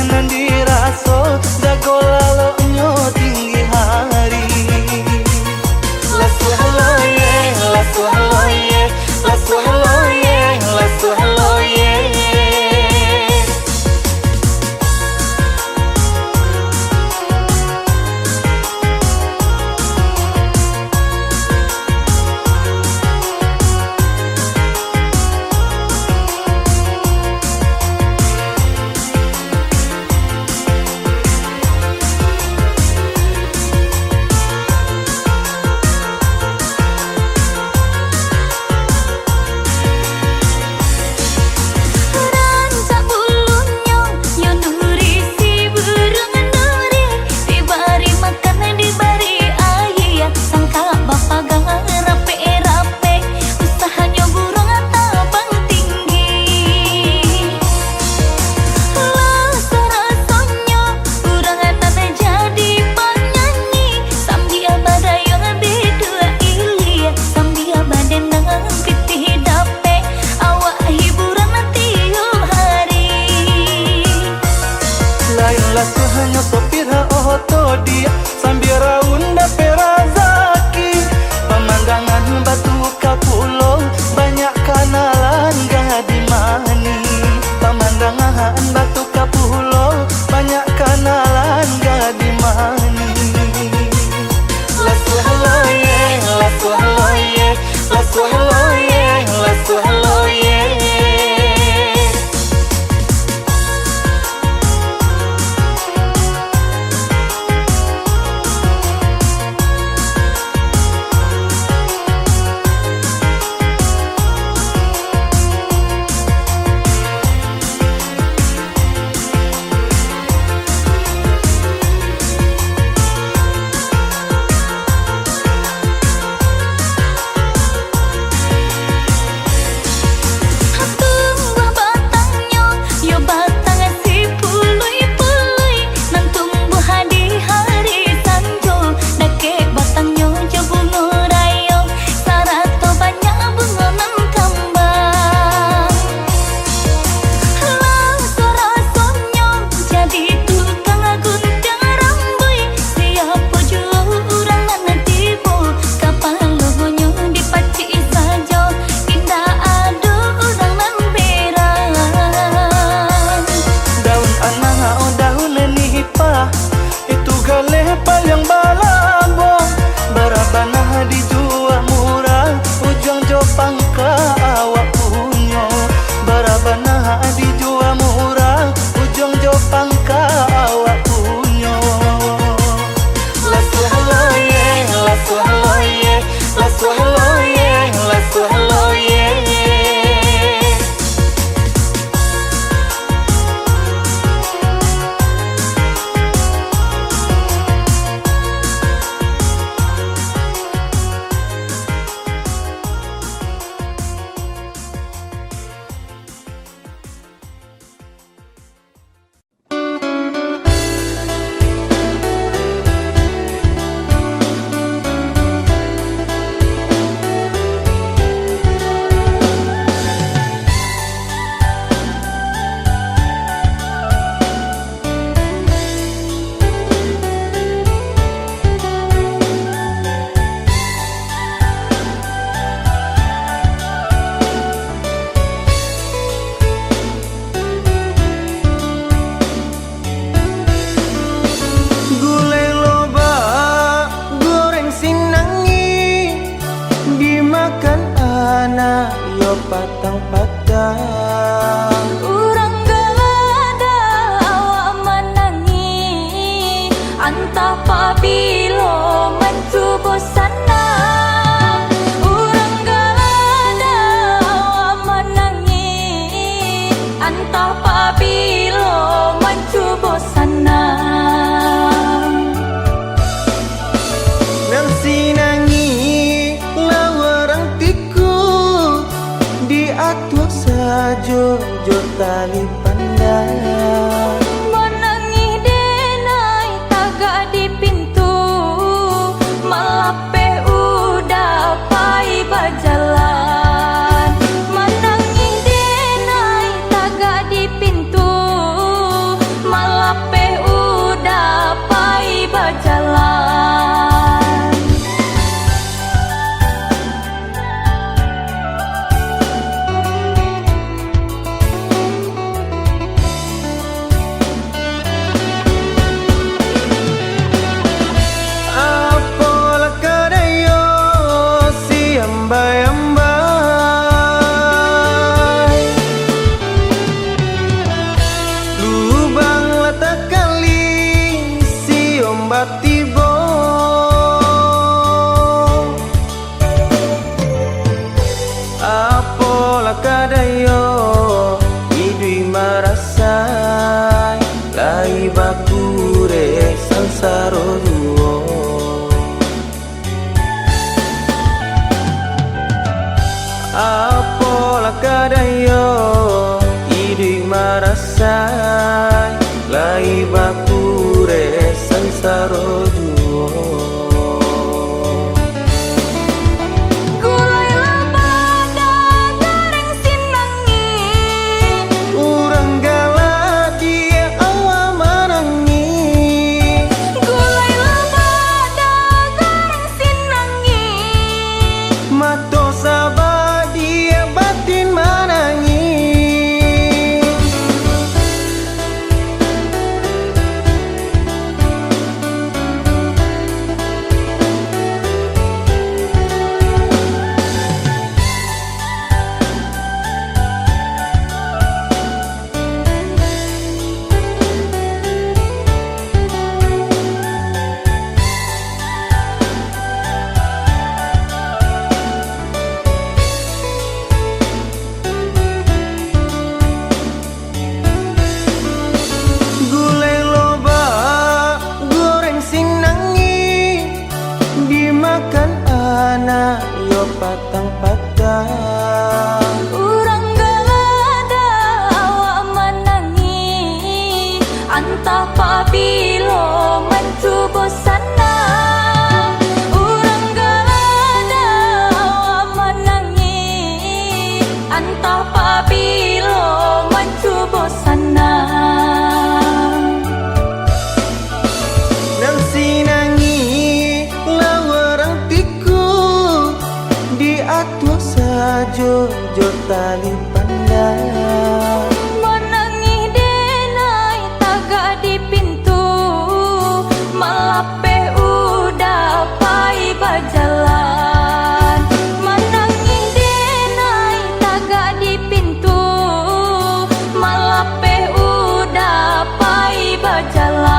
nan diraso dago lalo nyo tinggi hari. Lasu haloye, lasu haloye, lasu haloye, lasu haloye. Lasu hanya sopir oto dia sambil raunda perazaki. Pemandangan batu kapulo banyak kanalan gadi mani. Pemandangan batu kapulo banyak kanalan gadi mani. Lasu haloye, lasu haloye, lasu haloye, lasu haloye. Patang-patang urang galada awak menangi antah pabilo mencubo sana. Urang galada awak menangi antah pabilo mencubo sana. Nang sinangi lawarang tiku di atuh sajo jo tali pandang. Menangi denai taga di pintu melap lai bakure sansaro duo. Apola kadayo idi marasai lai bakure sansaro duo. Gulai labada goreng sinangi, Urang gala dia awa manangi. gulai labada goreng sinangi. Mato sabah dia batin manangi. Gulai loba goreng sinangi dimakan anak yo patang-patang. Urang galada awak menangi, antah pabilo mencubo sana. Urang galada awak menangi, antah pabilo mencubo sana. Nang sinangi lawarang tiku diatur sajo jo tali pandang. Menangi denai tagak di pintu, malape udah pai bajalan. Menangi denai tagak di pintu, malape udah pai bajalan.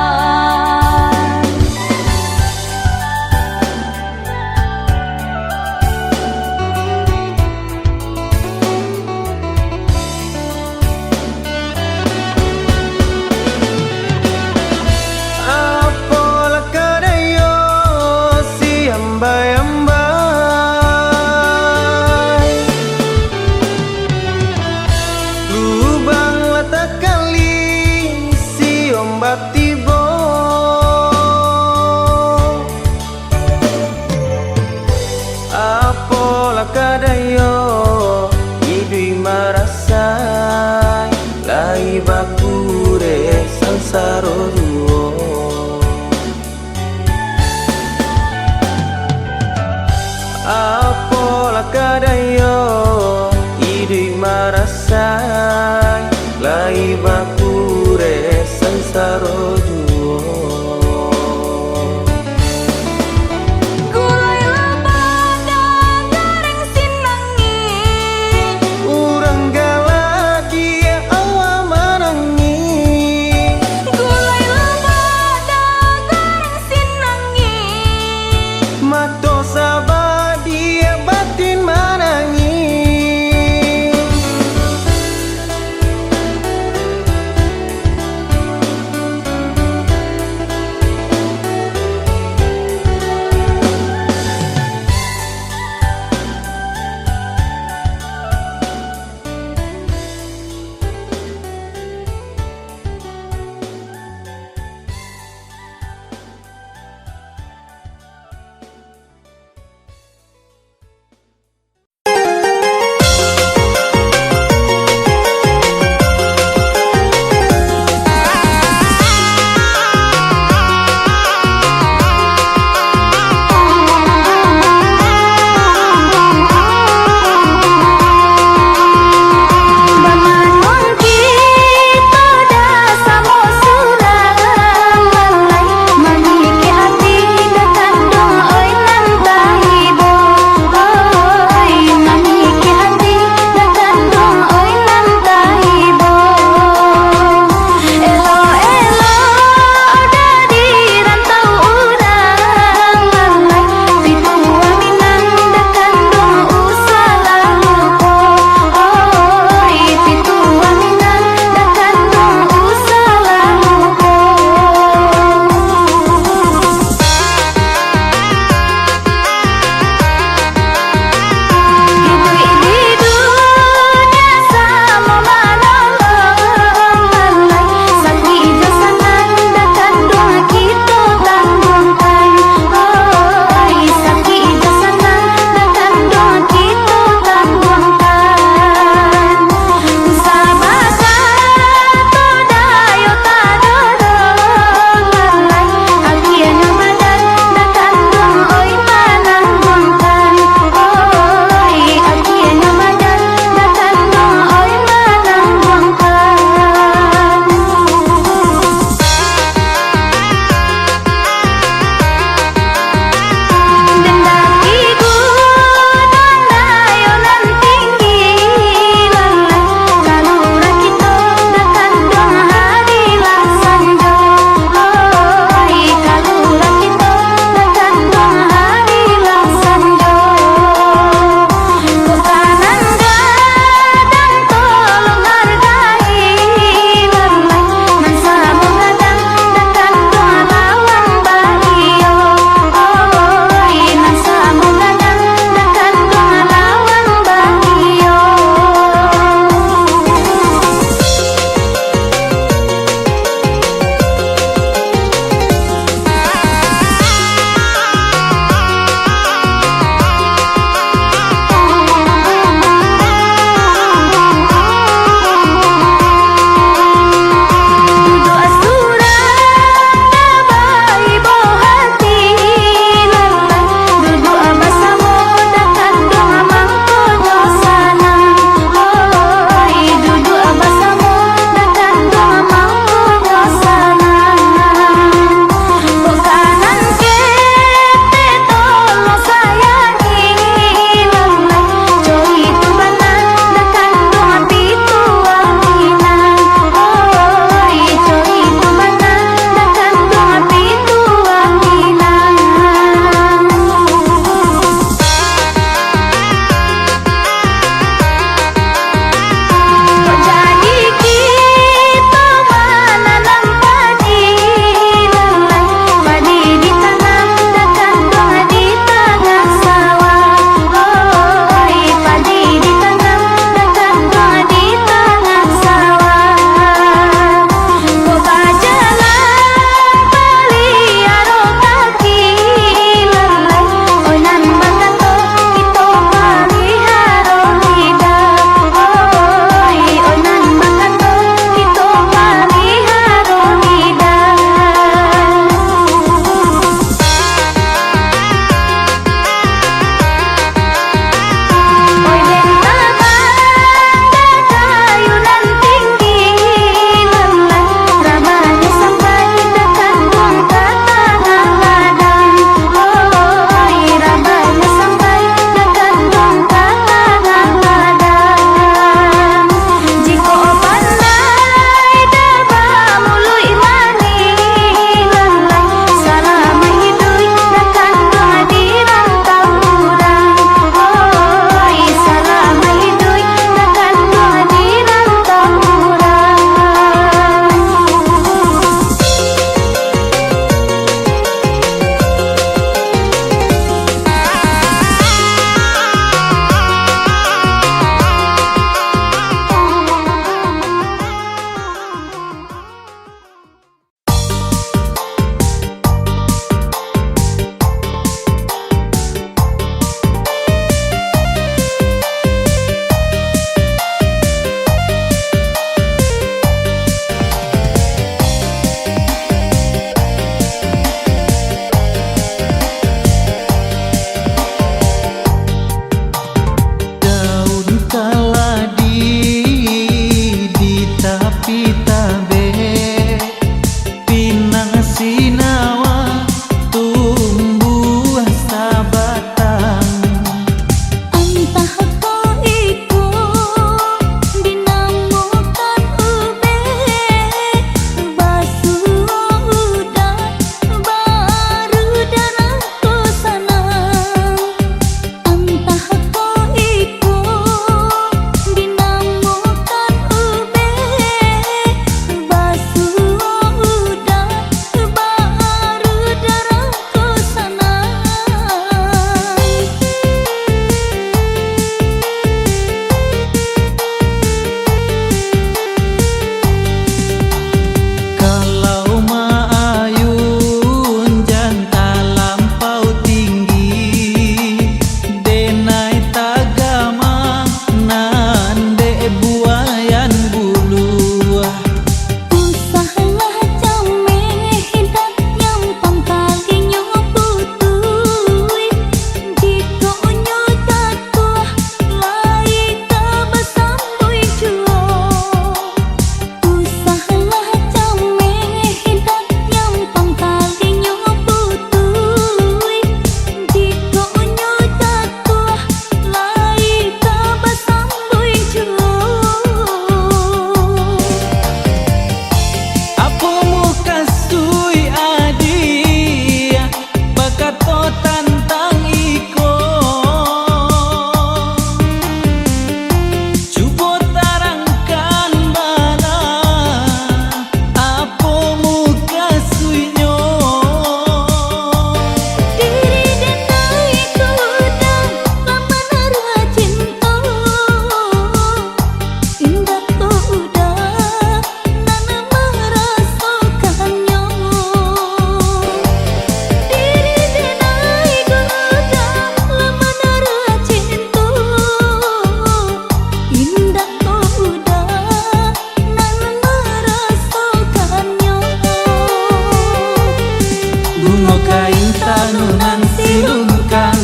tanunan silungkang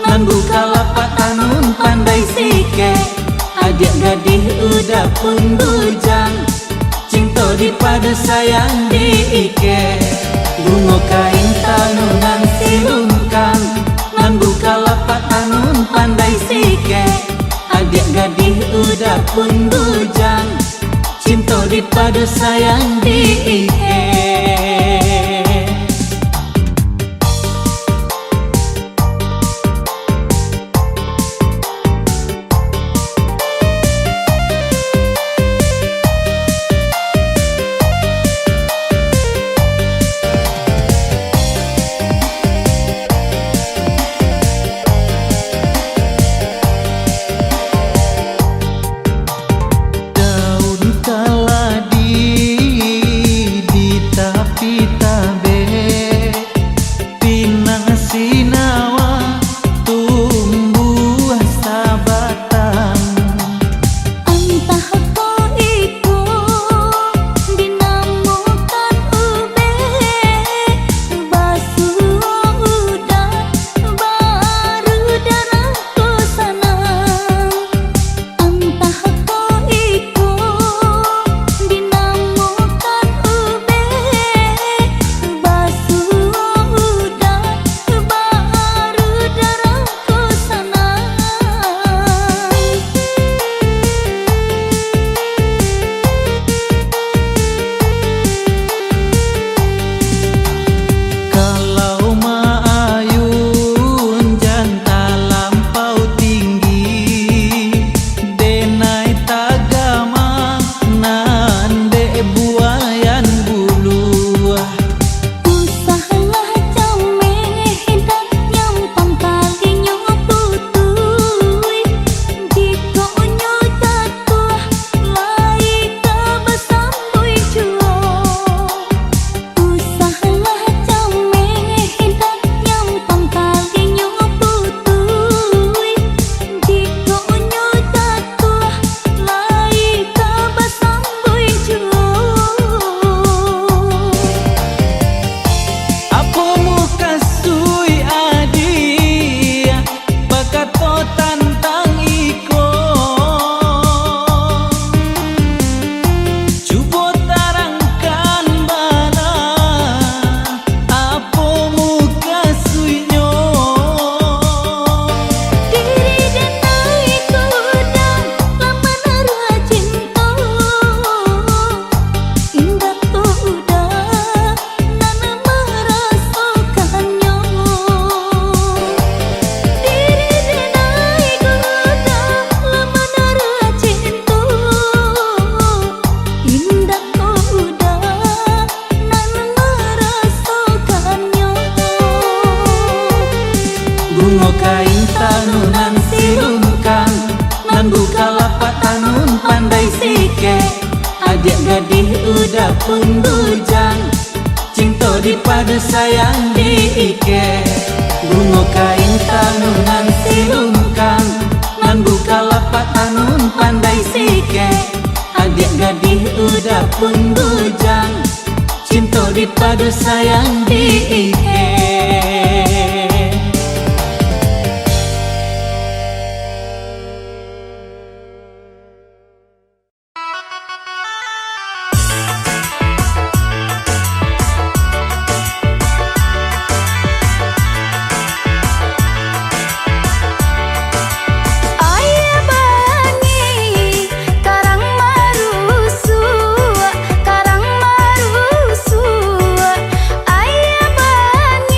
nan buka lapak tanun pandai sike adik gadih udah pun bujang cinta dipadu sayang diike bunga kain tanunan silungkang nan buka lapak tanun pandai sike adik gadih udah pun bujang cinta dipadu sayang diike. Bunga kain tanunan silungkang nan buka lapak tanun pandai sike adik gadih udah pun bujang cinta dipadu sayang diike bunga kain tanunan silungkang nan buka lapak tanun pandai sike adik gadih udah pun bujang cinta dipadu sayang diike. Ayah bani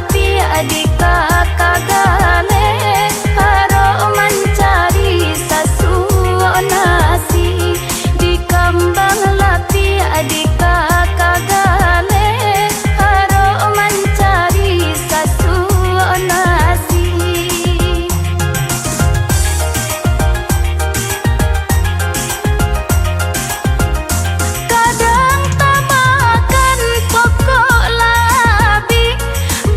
lapi adik kakak gale haro mencari sasuo nasi di kambang lapi adik kakak gale haro mencari sasuo nasi. Kadang tak makan pokok labi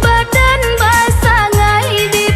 badan basangai di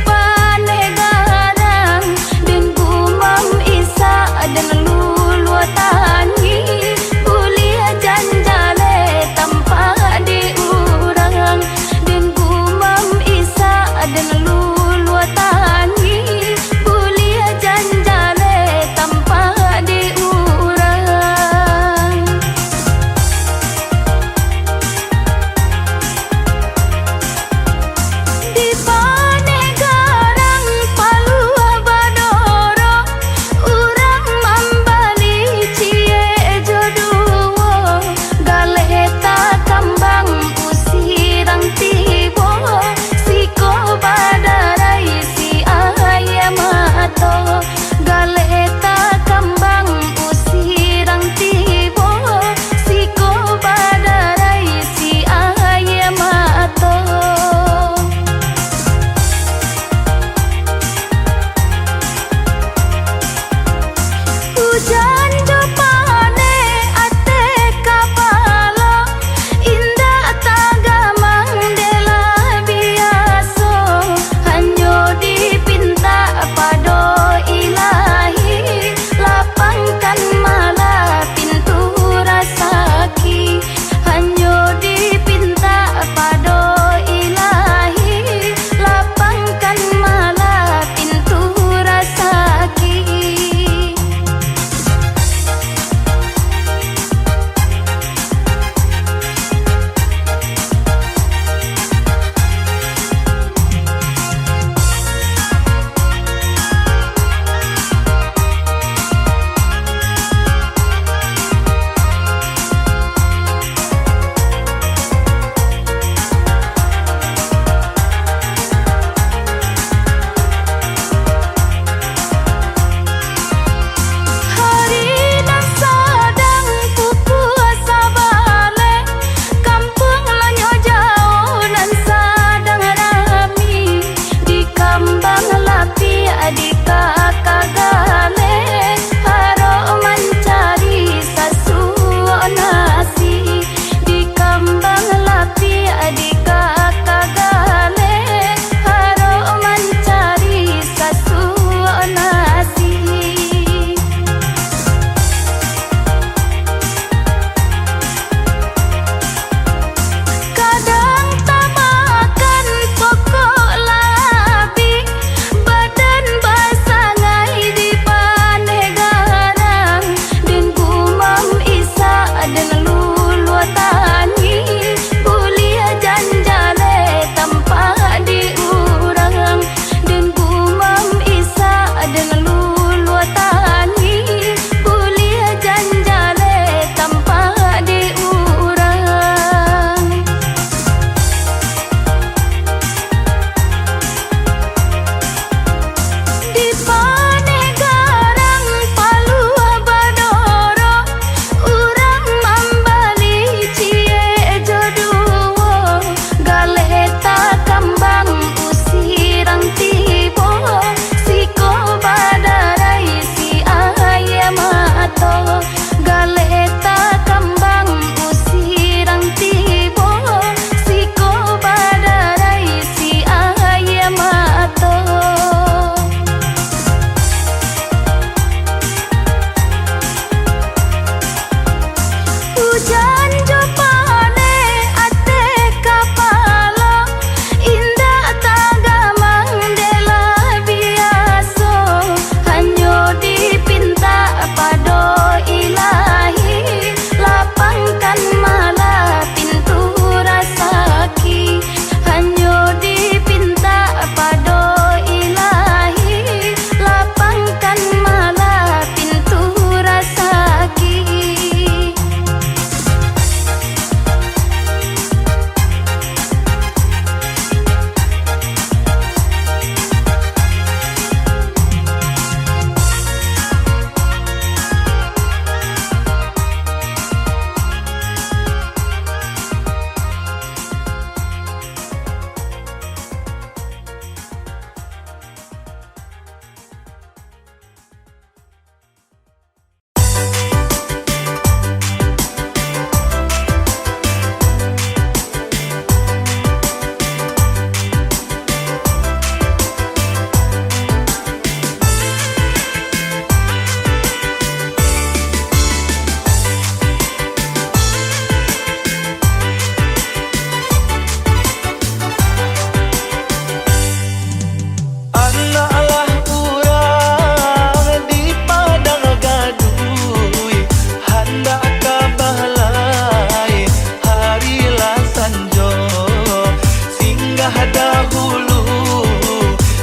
dah dahulu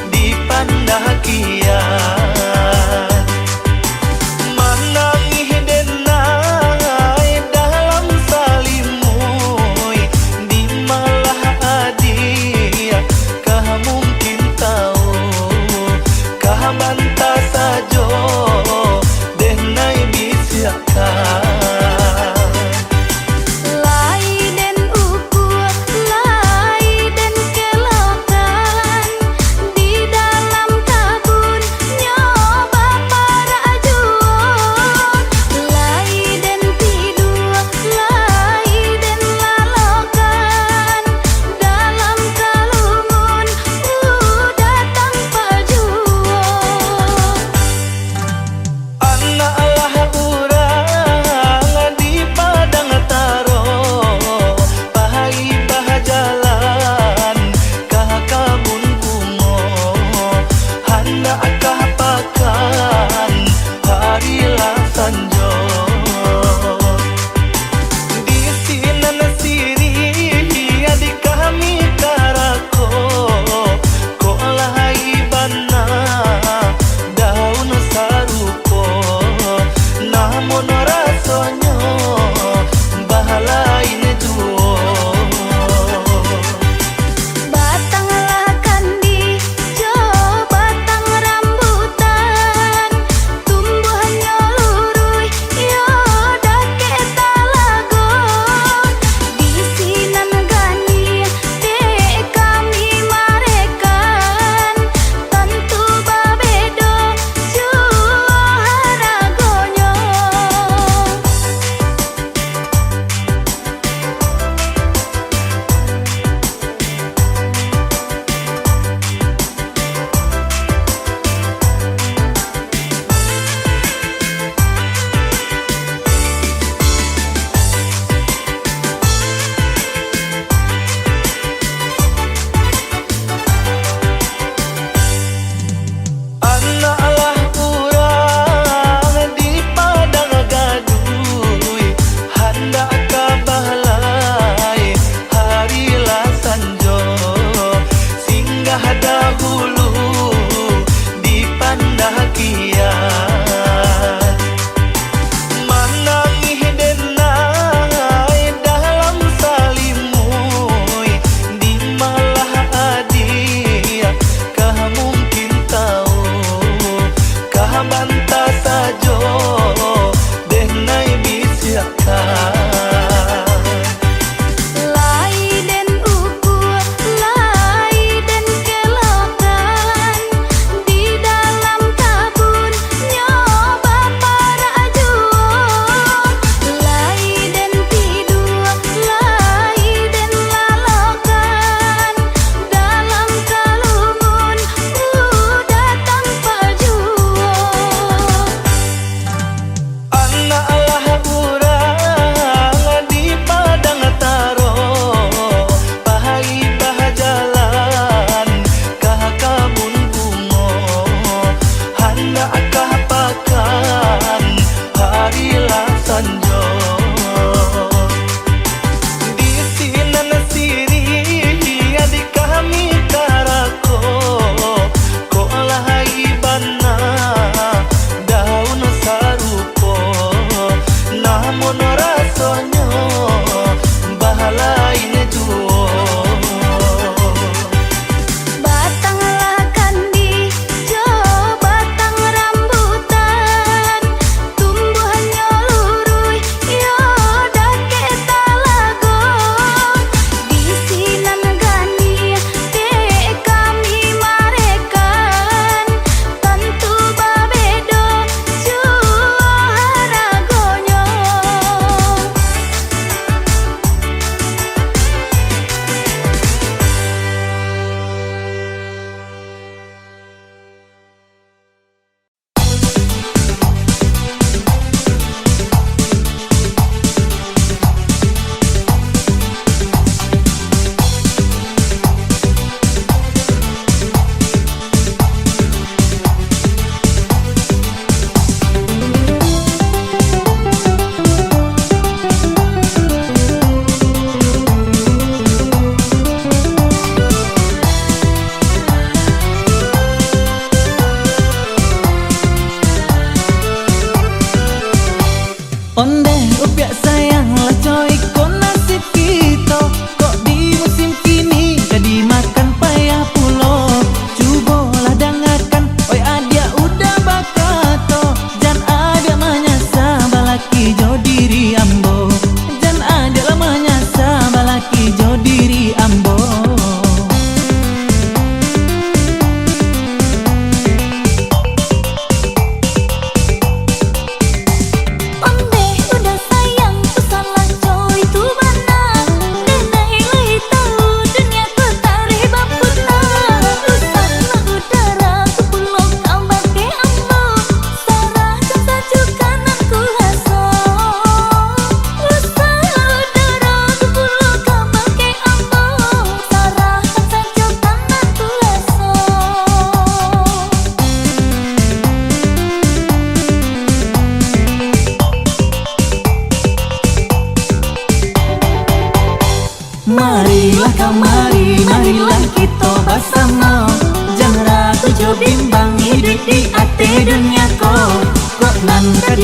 dipandang kian. Manangih denai dalam salimuy di malah adia kah mungkin tahu kah bantah sajo denai bisiakan. Lai den uku, lai den keloka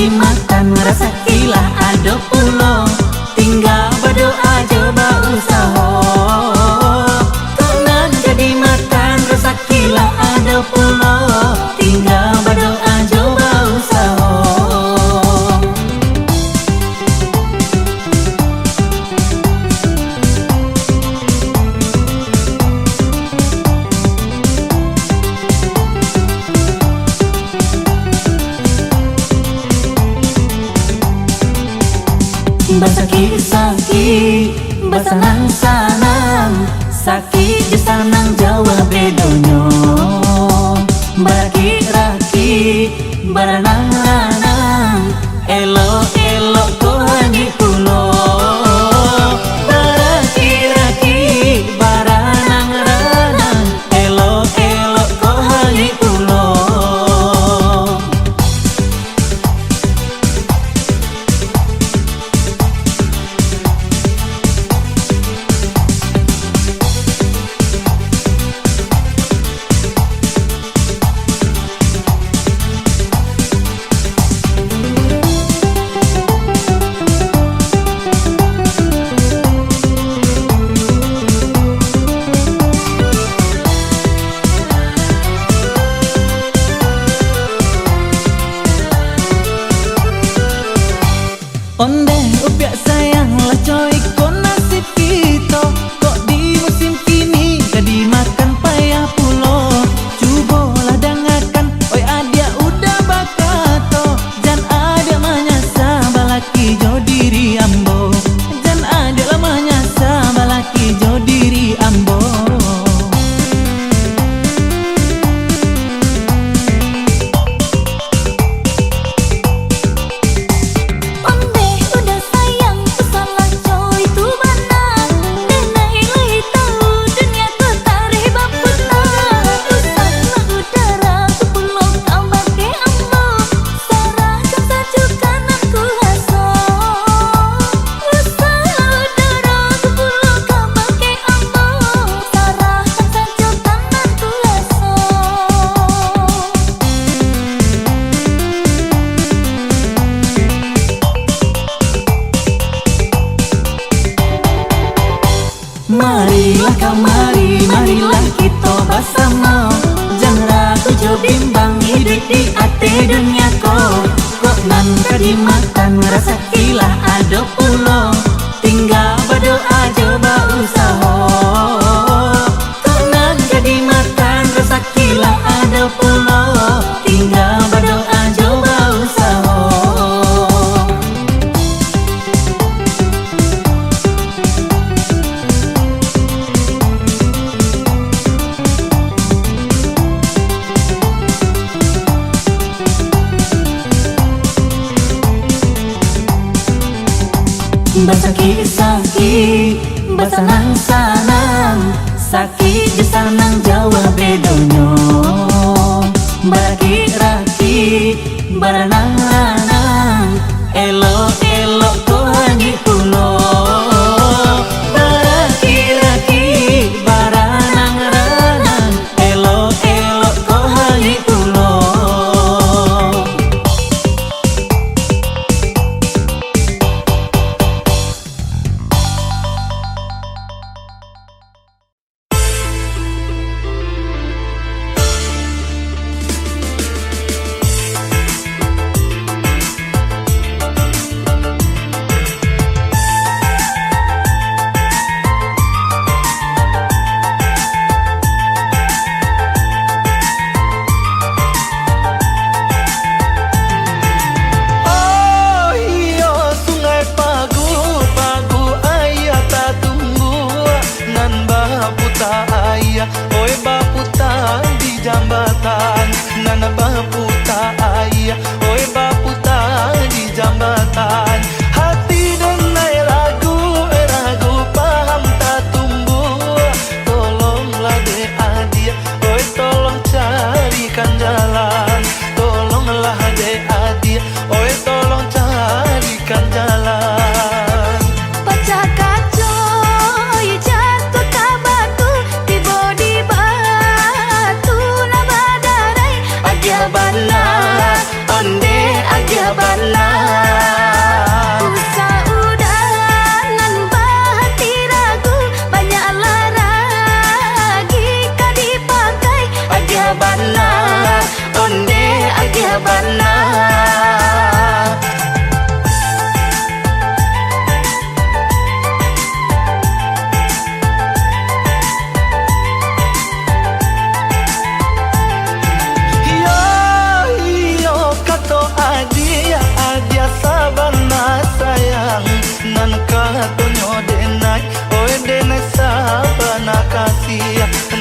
dimakan rasa kilah ado pulo tinggal berdoa coba usaha kok nan jadi makan rasa kilah ado pulo tinggal berdoa coba usaha. Basaki-saki, basanang-sanang sakit di sanang Jawa bedonyo Baraki-raki, baranang-ranang elok-elok kohani pulo Baraki-raki, baranang-ranang elok-elok kohani pulo. Onde upiak sayang lah coy kok nasib kita kok di musim kini jadi makan payah pulo cubolah dengarkan oi adia udah bakato jan ada manyasa balaki jo diri ambo jan ada lah manyasa balaki jo diri ambo. Marilah kamari, marilah kita bersama jangan ragu jo bimbang hidup di ate dunia kok nan dimakan rasa kilah ado pulo tinggal berdoa coba usaha kok nan dimakan rasa kilah ado pulo tinggal berdoa coba usaha. Basaki-saki, basanang-sanang sakit di sanang Jawa bedonyo Baraki-raki, baranang-ranang elok-elok kohani pulo Baraki-raki, baranang-ranang elok-elok kohani pulo.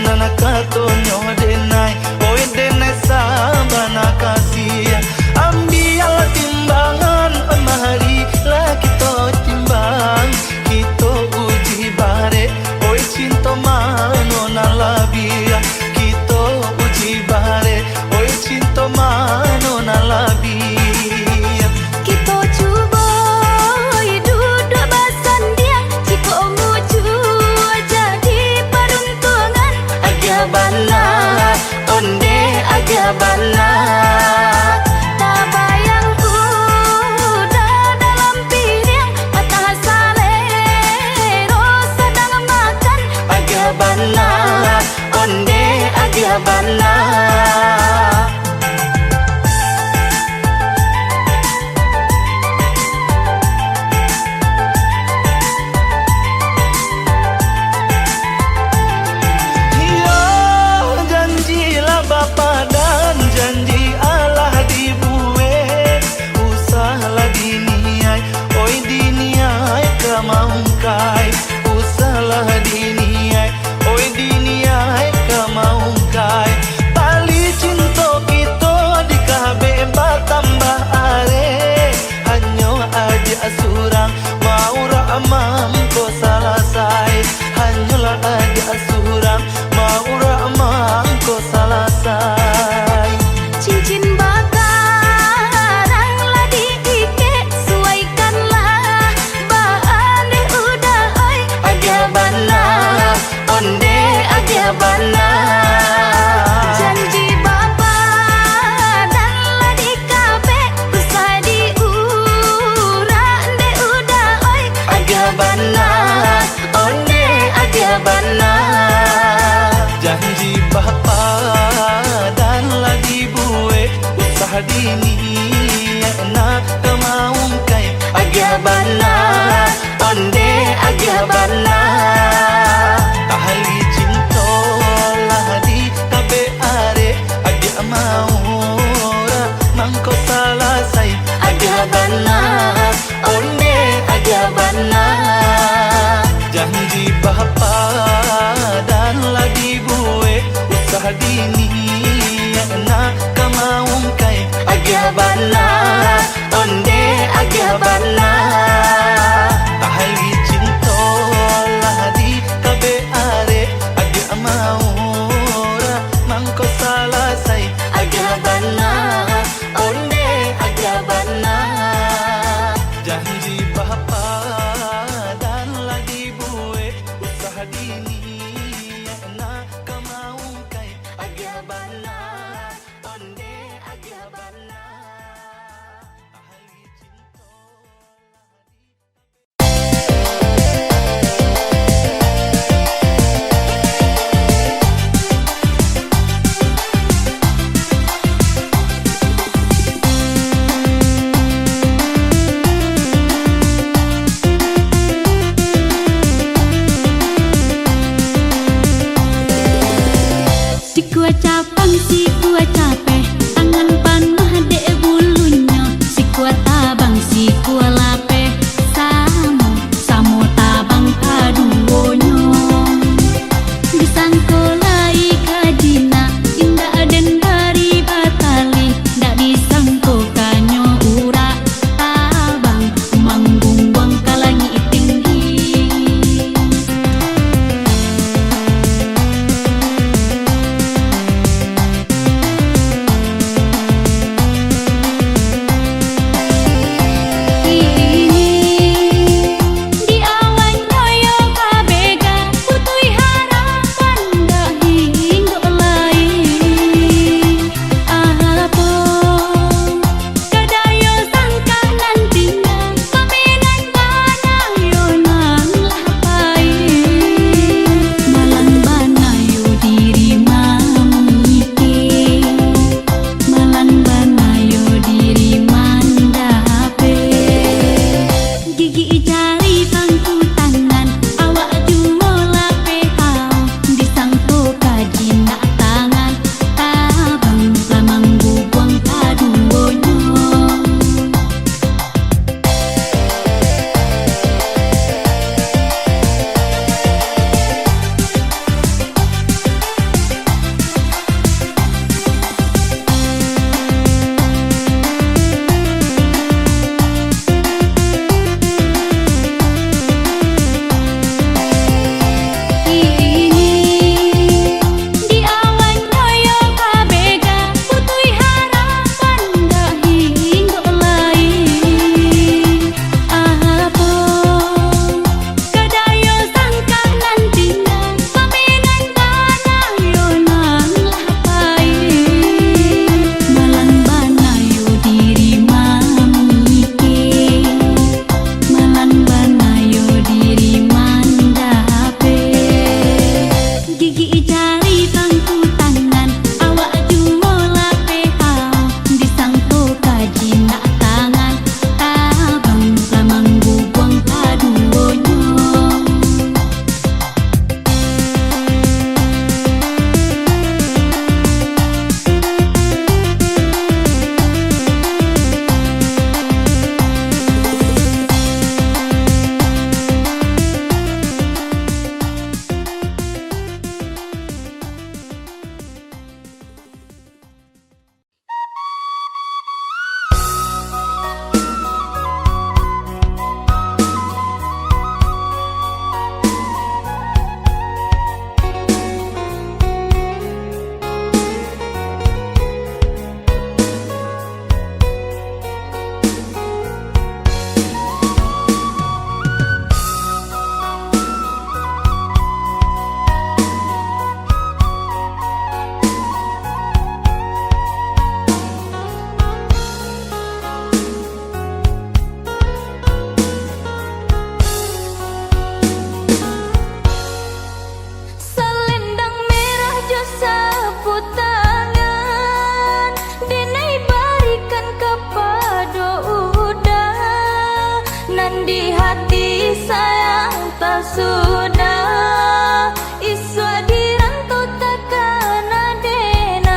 nana katonyo denai oi denai sabana kasih ambil timbangan mahari lah kita timbang kita uji bare oi cinta mano nalabia kita uji bare oi cinta mano nalabia Kita cuba duduk bersandiang jika mucu jadi peruntungan agak bala onde agak bala tak bayang udah dalam piring mata salero sedang makan agak bala onde agak bala janjilah bapa dan janji Allah dibuat usahlah diniai oi diniai kamaungkai usahlah diniai oi diniai kamaungkai tali cinta kita di kabe batambah are hanya aja surang mau ramam ko salasai hanyalah aja surang mau ramam ko salasai cincin bakarang lah diikat suaikanlah baane udah oi agak bala onde agak bala janji bapa dan lah di kafe usah diurang de udah oi agak bala onde agak bala janji bapa dan lagi buat usaha dini nak kemaungkai agak bala onde agak bala ahli cinta lah di kabe are agak mau mangko salasai agak bala onde agak bala janji bapa dan lagi buat usaha dini nak kemaungkai agak bala onde agak bala ahli cinta lah di kabe are agak mau mangko salasai agak bala onde agak bala janji bapa dan lagi buat usaha dini nak kemaungkai agak bala onde agak bala ahli cinta si kuat capek tangan panah dek bulunya si kuat tabang si kuat lape samo tabang kaduonyo disangkolai kadina indah den dari batali ndak disangko kanyo ura tabang manggung kalangi tinggi sapu tangan, denai barikan kepada udah, nan di hati sayang tak sudah, iswa dirantau takkan adenai.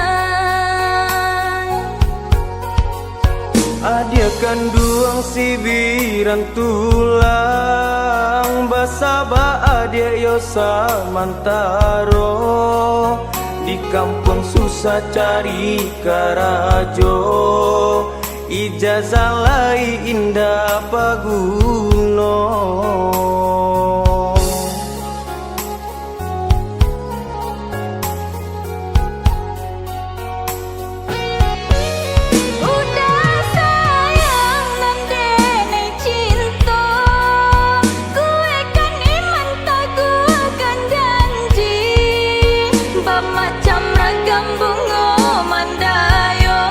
Adia kanduang sibiran tulang, basaba adia yo samantaro, di kampung susah cari karajo, ijazah lai indah paguno. Udah sayang nan denai cinta, kue kan iman taguhkan janji, macam ragam bunga mandayo,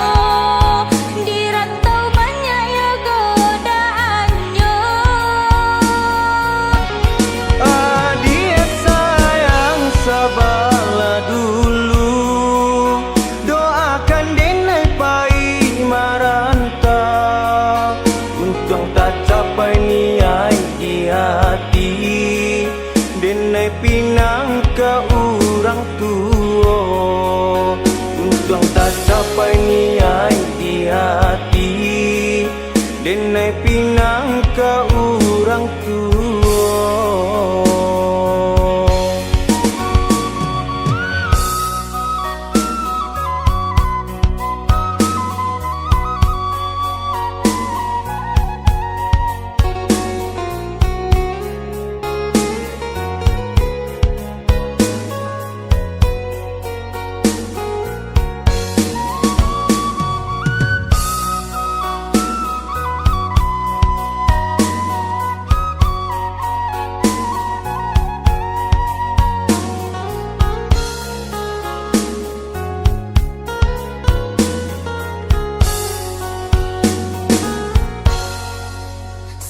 di rantau banyak ya godaannya. Adia sayang sabarlah dulu, doakan denai pai maranta, untung tak capai niai di hati, denai pinang ke orang tua, untung tak capai niai di hati, denai pinang ke orang tua.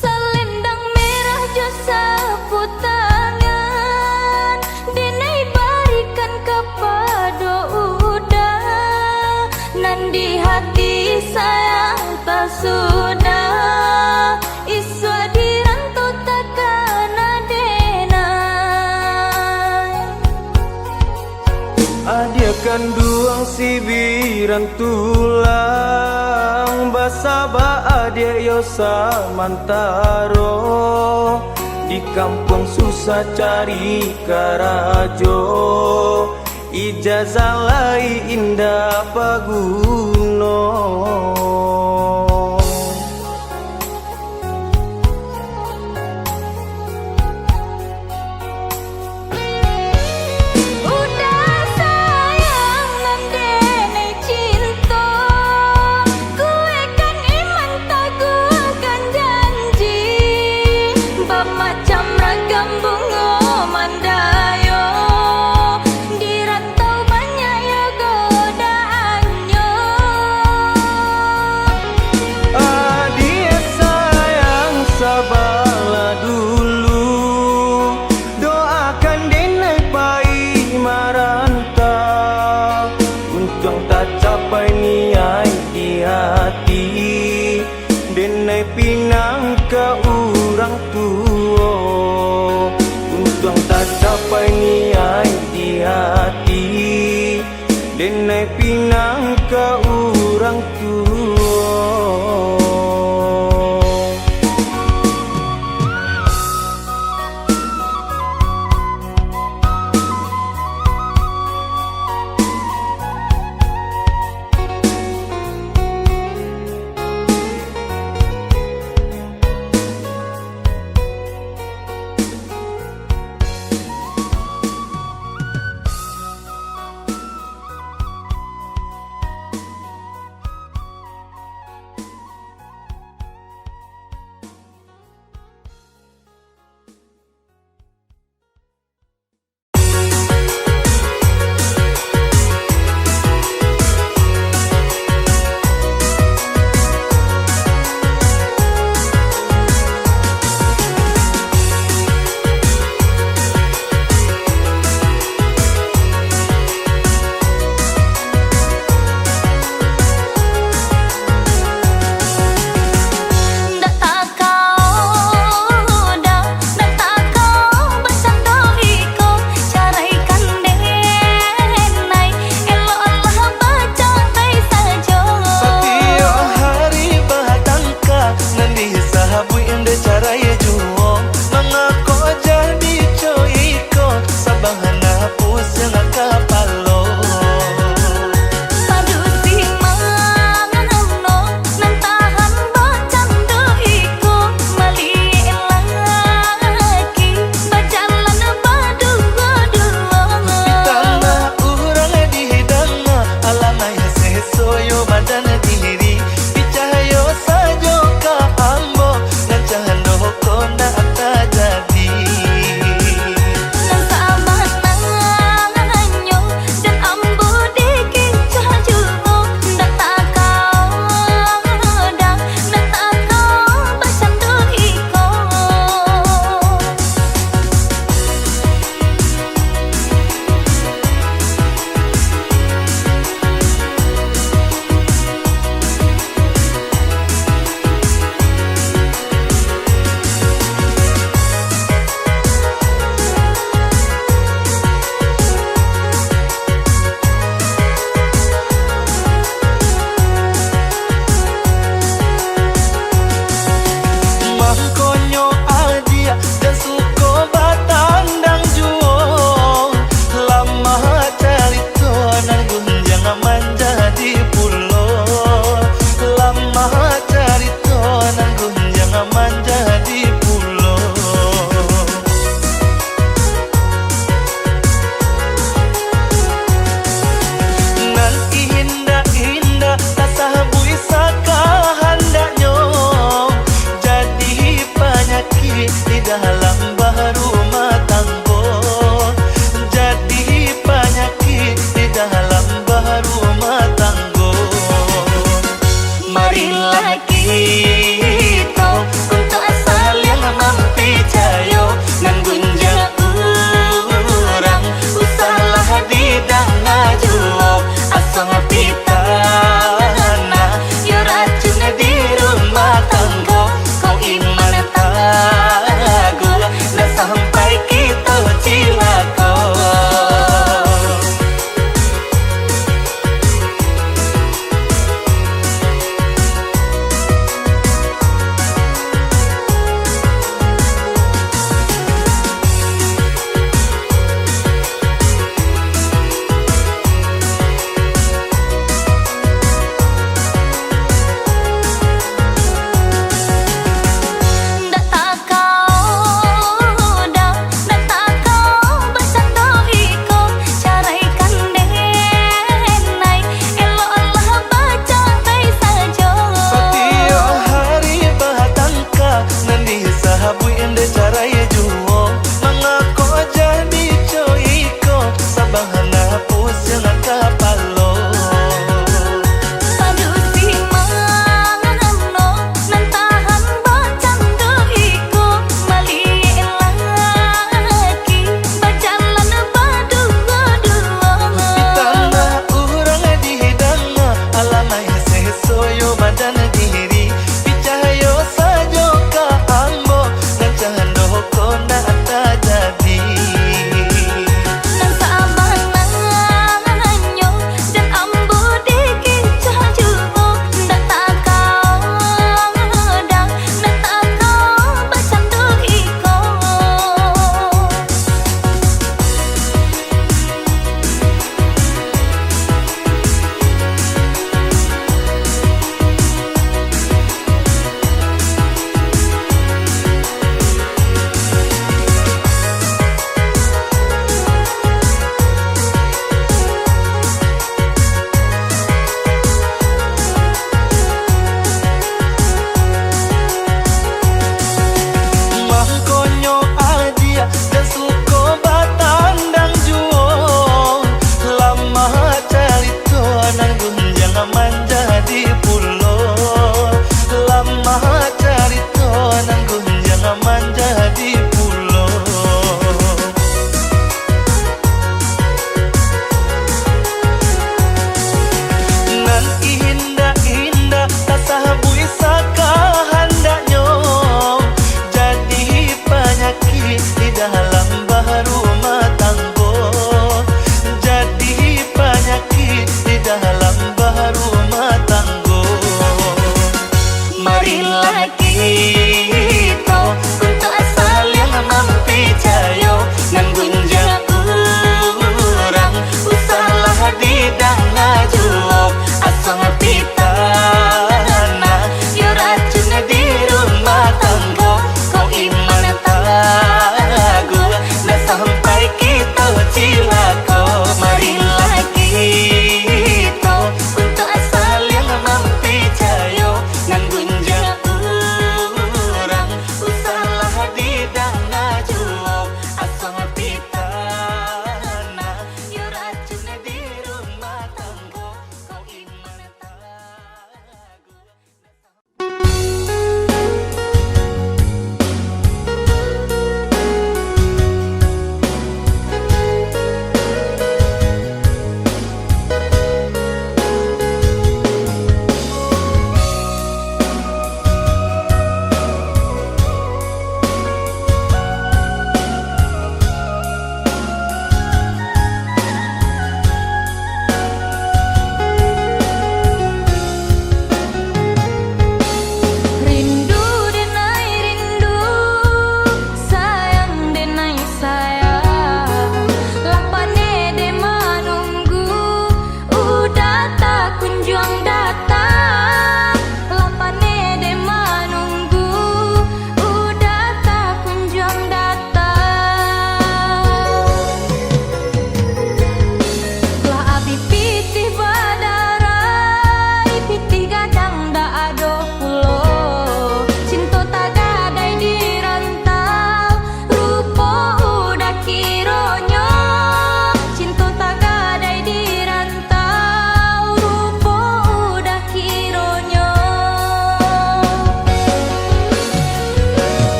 Selendang merah jo sapu tangan, denai barikan kepada udah, nan di hati sayang tak sudah, iswa dirantau takkan adenai. Adia kanduang sibiran tulang, basaba adia yo samantaro, di kampung susah cari karajo, ijazah lai indah paguno. Udah sayang nan denai cinta, kue kan iman taguhkan janji, macam ragam bunga mandayo, di rantau banyak ya godaannya. Adia sayang sabarlah dulu, doakan denai pai maranta, untung tak capai niai di hati, denai pinang ke orang tua, untung tak capai niai di hati, denai pinang ke orang tua.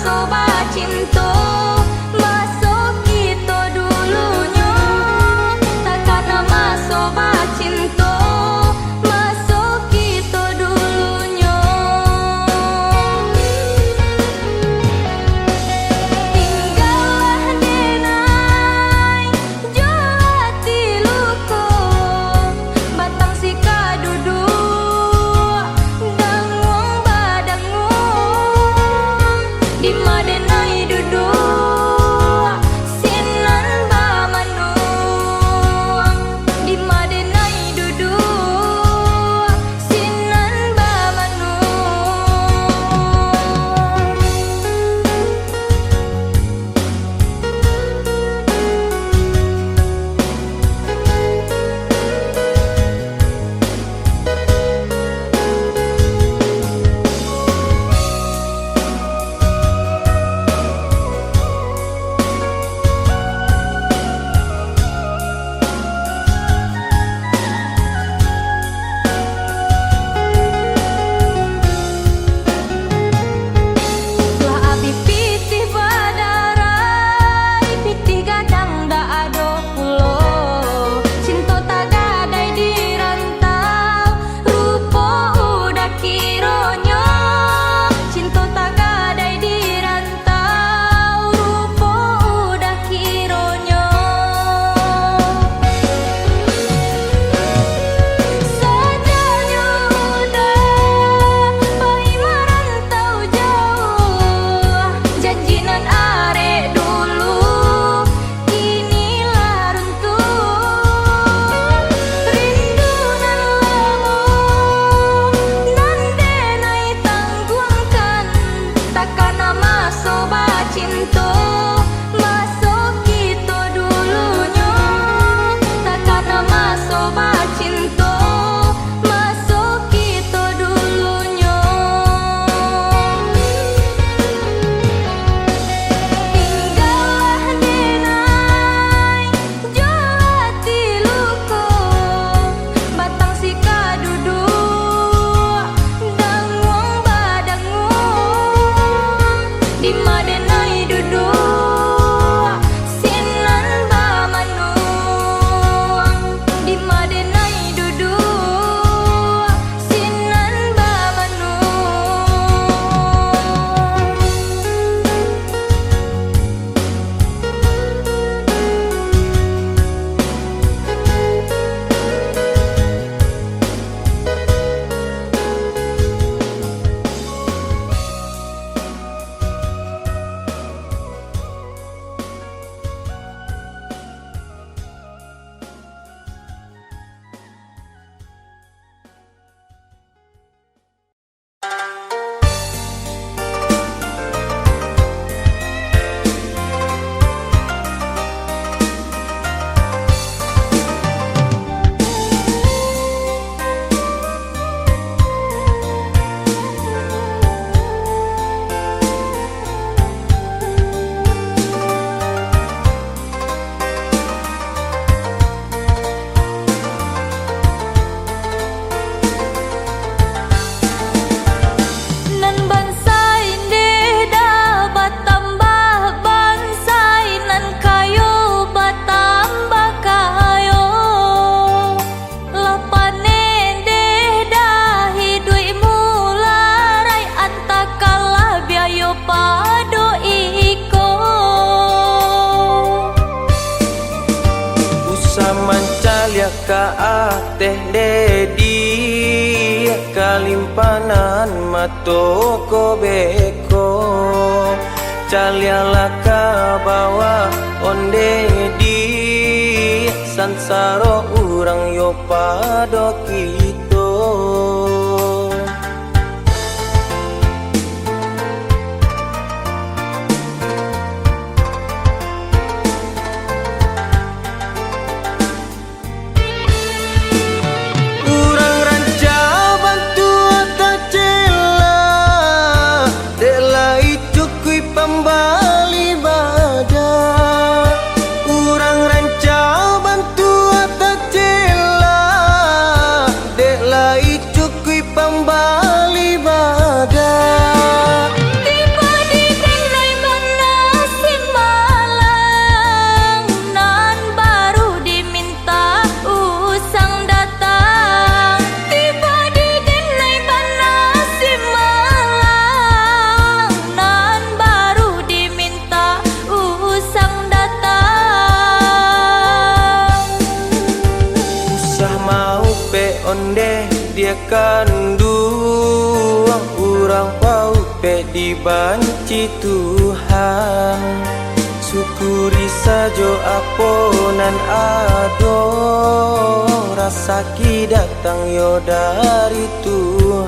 soba cinta masuk kita dulunya takkan nama soba cinta masuk kita dulunya tinggallah denai jual hati luko batang sika duduk dangung badangung di madenai duduk sinan ba manung di madenai duduk sinan ba manung lah abi pitih badarai pitih gadang da ado pulo cinta tak gadai di rantau rupo udah kironyo cinta tak gadai di rantau rupo udah kironyo sadarnya udah pai merantau jauh janjinan arek dulu inilah runtuh rindunan lamu nan denai tangguhkan takkan nama soba cinta masuk kita dulunya takkan nama soba cinta masuk kita dulunya tinggallah denai jual hati luko batang sika duduk dangung badangung di madenai duduk sinan ba manung di madenai duduk sinan ba manung nan bansai deda batambah bansai nan kayo batambah kayo lapane deda hidui mularai antakala biayo pado iko Usa mancalia ka teh dedi kalimpanan matoko beko caliala ka bawa onde di sansaro urang yo pado kito urang ranca bantu tak cela delai cukui pembali badan urang ranca bantu tak cela delai cukui pembali badan tiba di tengah dia kandung urang pau pe dibanci Tuhan. Syukuri sajo aponan ado, rasaki datang yo dari Tuhan.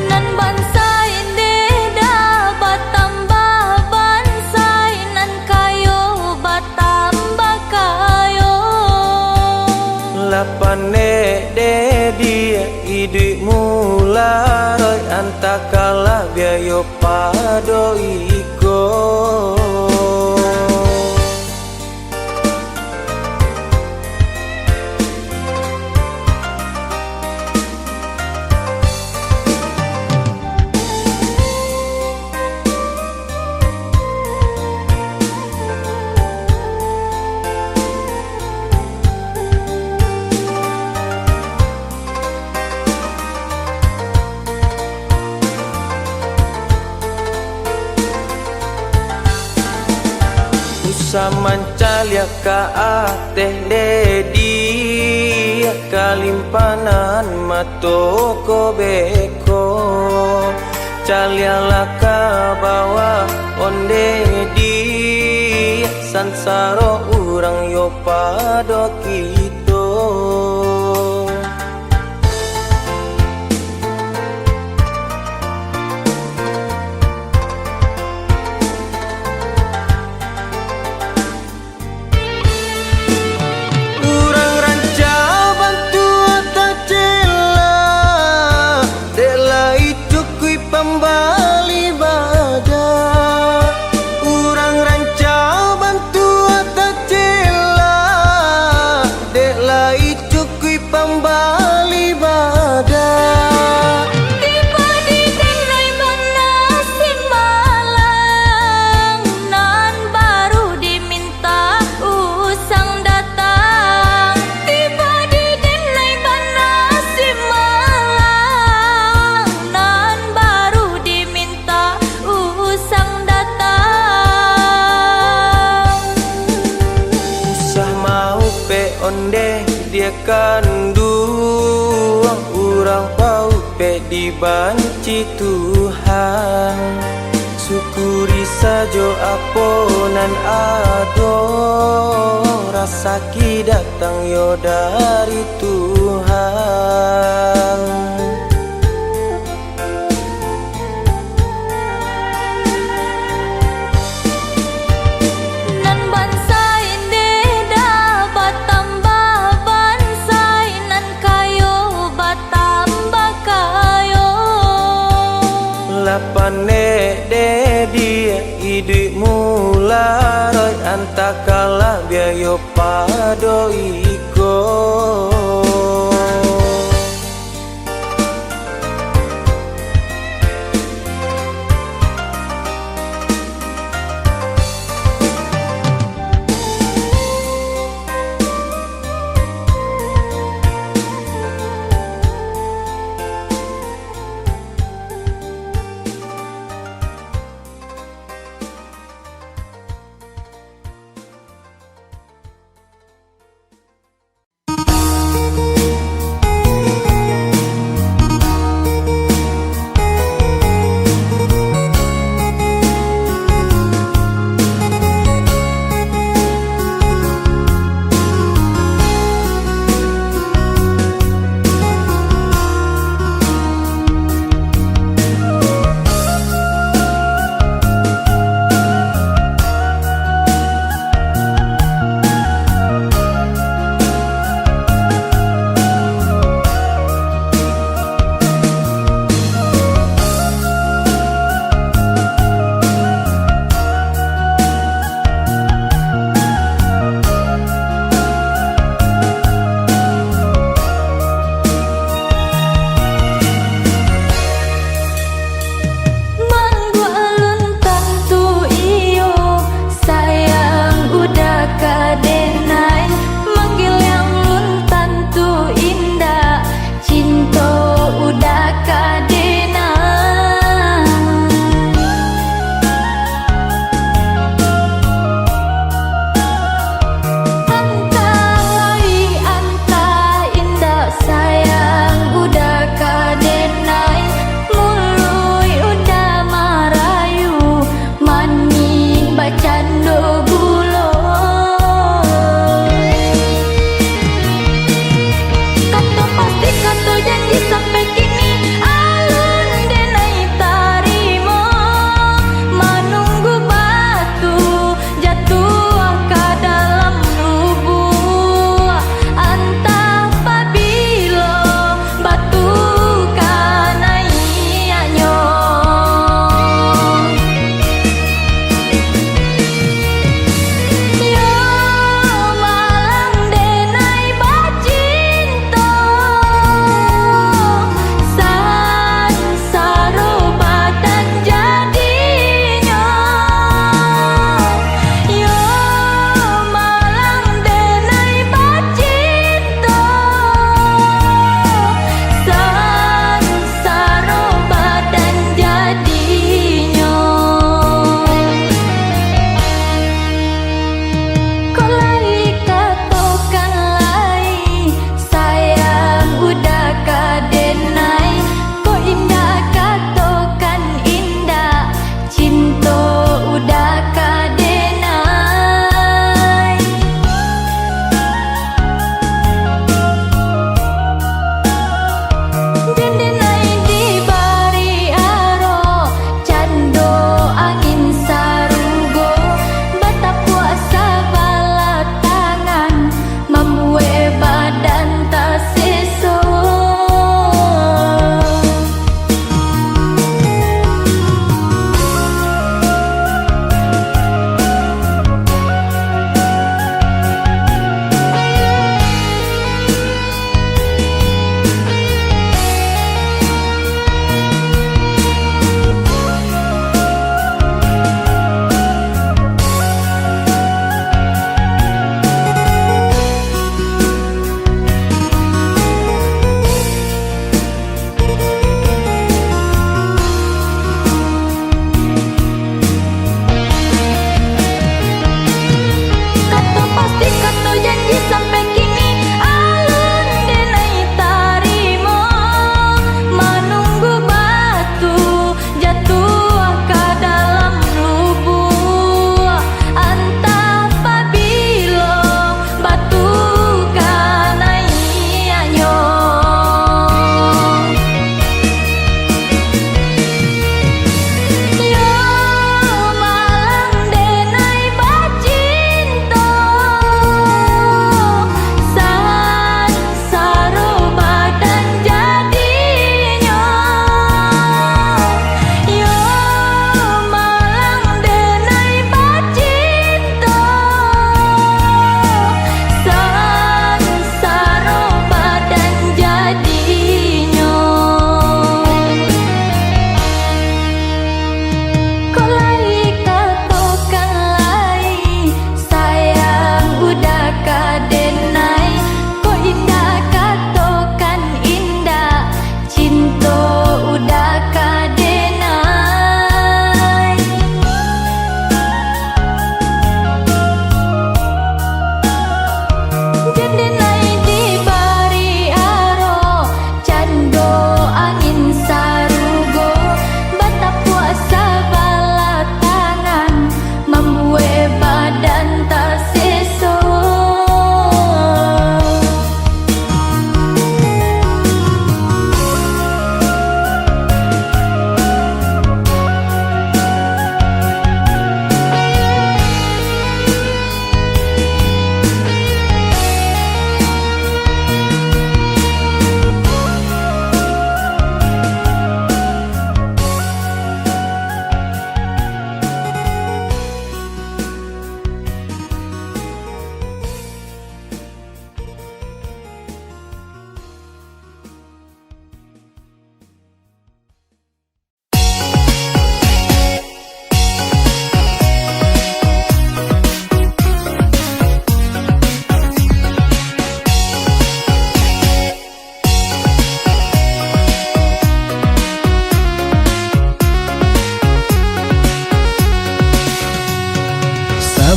Nan bansai deda batambah bansai, nan kayo batambah kayo. Lapane de dia idui mula roy antakala biayo pado iko. Samancalia ka ateh dedi kalimpanan matoko beko. Caliala ka bawa onde di sansaro urang yo pado kito. Pembali badan urang rancau bantu tak cila, dek lai cukui pembali badan. Tiba di denai mana Simbalang, nan baru diminta usang datang. Tiba di denai mana Simbalang, nan baru diminta usang datang. Usah mau pe onde dia kandung urang pau pe dibanci Tuhan. Syukuri sajo aponan ado, rasaki datang yo dari Tuhan. Nan bansai deda batambah bansai, nan kayo batambah kayo. Lapane de dia idui mula roy antakala biayo pado iko.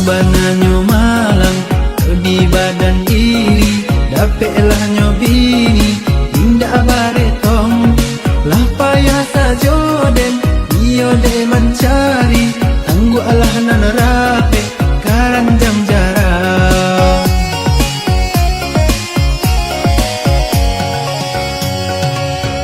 Sabananyo malang di badan iri, dapatlah nyo bini indah baretong. Lah payah sajo den iyo de mencari, tangguh alah nan rape karanjang jarak.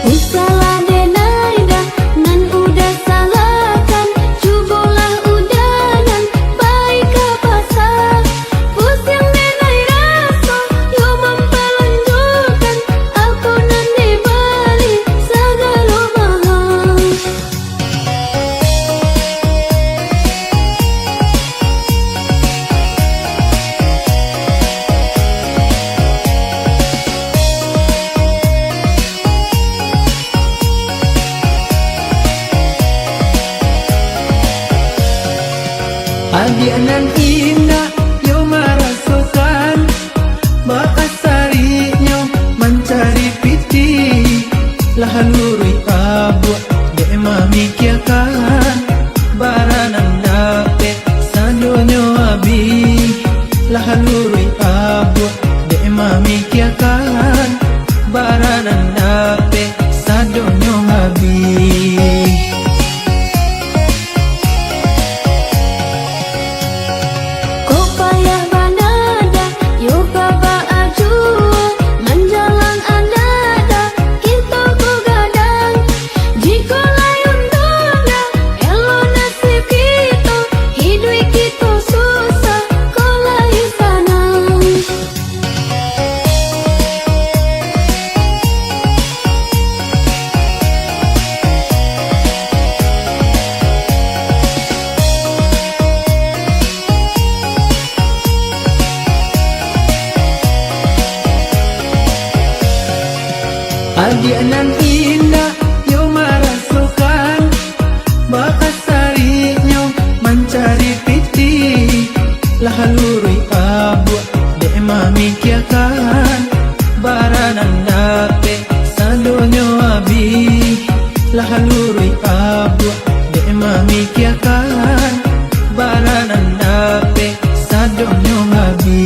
Usalah denaida nan udah salahkan, cubolah udanan baik pasar. Pusing denai rasa yo memperlanjutkan, aku nan dibali segala mahal. Adik nan indah yo merasukan, bahasarinya mencari piti. Lah lurui abuak dek mamikiakan, baranan dape sadonyo abi. Lah lurui abuak dek mamikiakan, baranan dape sadonyo abi. Kok payah banada, yo kaba ajua, menjalang andada, kita ku gadang. Jika layun tanda, elo nasib kita, hidup kita susah, kau layu sanang. Adik nan indah yo merasukan, bahasarinya mencari piti. Lah lurui abuak dek mamikiakan, baranan dape sadonyo abi. Lah lurui abuak dek mamikiakan, baranan dape sadonyo abi.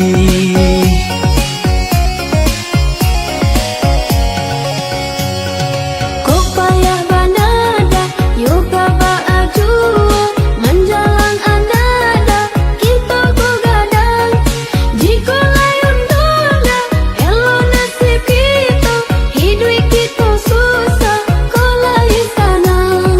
Kok payah banada, yo kaba ajua, menjalang andada, kita ku gadang. Jika layun tanda, elo nasib kita, hidup kita susah, kau layu sanang.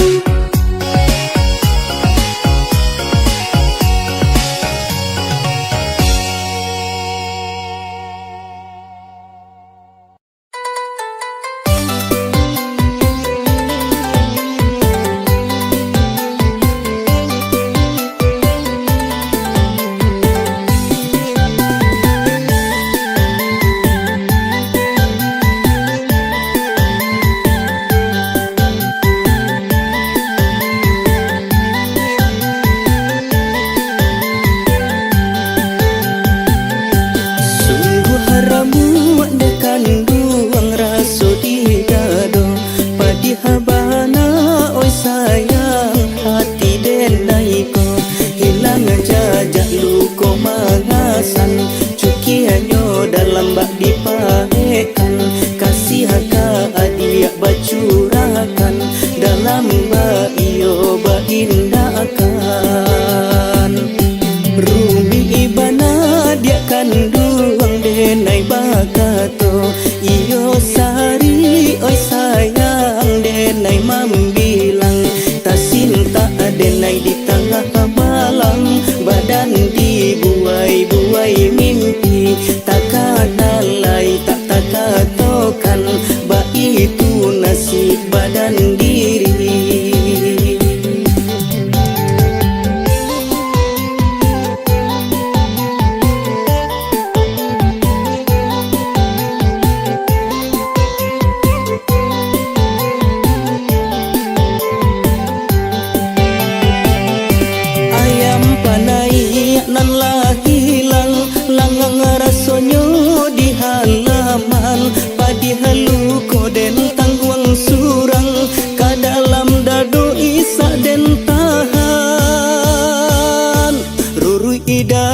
Sungguh haramu dekan duang raso di dado, padi habana oi sayang hati denai ko, hilang jajak luko mangasan, cuki hanyo dalam bak dipahekan, kasih haka adik bacurakan, dalam bak iyo bak indakan. Rumi ibana dia kanduang denai bakato, iyo sari oi sayang denai mambilang, tasinta denai di tengah malam, badan dibuai-buai mimpi, takadalai tak takatokan, ba itu nasib badan diri. Ayam panai nan lah hilang, langang rasonyo di halaman, padi halu koden tangguang surang, ka dalam dado isa den tahan. Rurui ida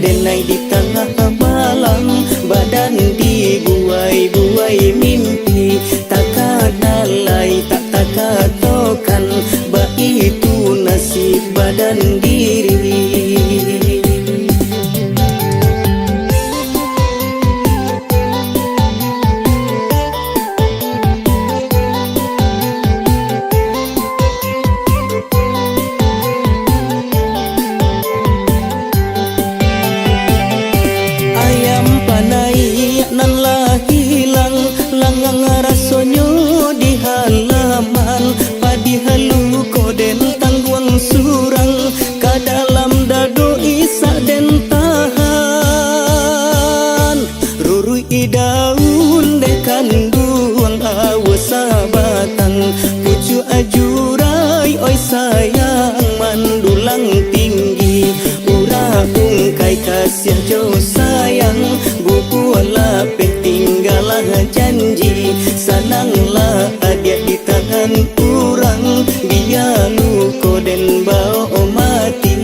denai di tengah malam, badan dibuai-buai mimpi, tak kadalai tak takatokan, bah itu nasib badan diri. Surang ka dalam dado isa den tahan, rurui daun dekan duang awasa batang, pucu ajurai oi sayang mandulang tinggi, ura ungkai kasih jauh sayang, buku lapet tinggalah janji, sananglah adia di tangan kurang, dia luko den bau mati.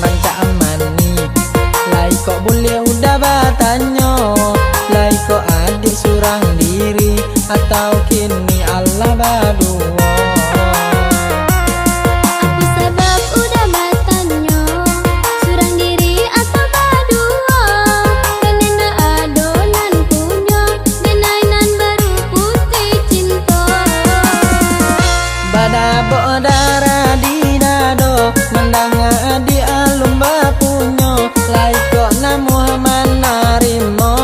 rancak amani. Lai kok boleh udah batanyo, lai kok adik surang diri, atau kini Allah berdua. Apa sebab udah batanyo, surang diri atau berdua? Karena adonan punya, genainan baru putih cinta. Badabok darah di dado, mendangar di alum bapunyo, lai kok na Muhammad narimo,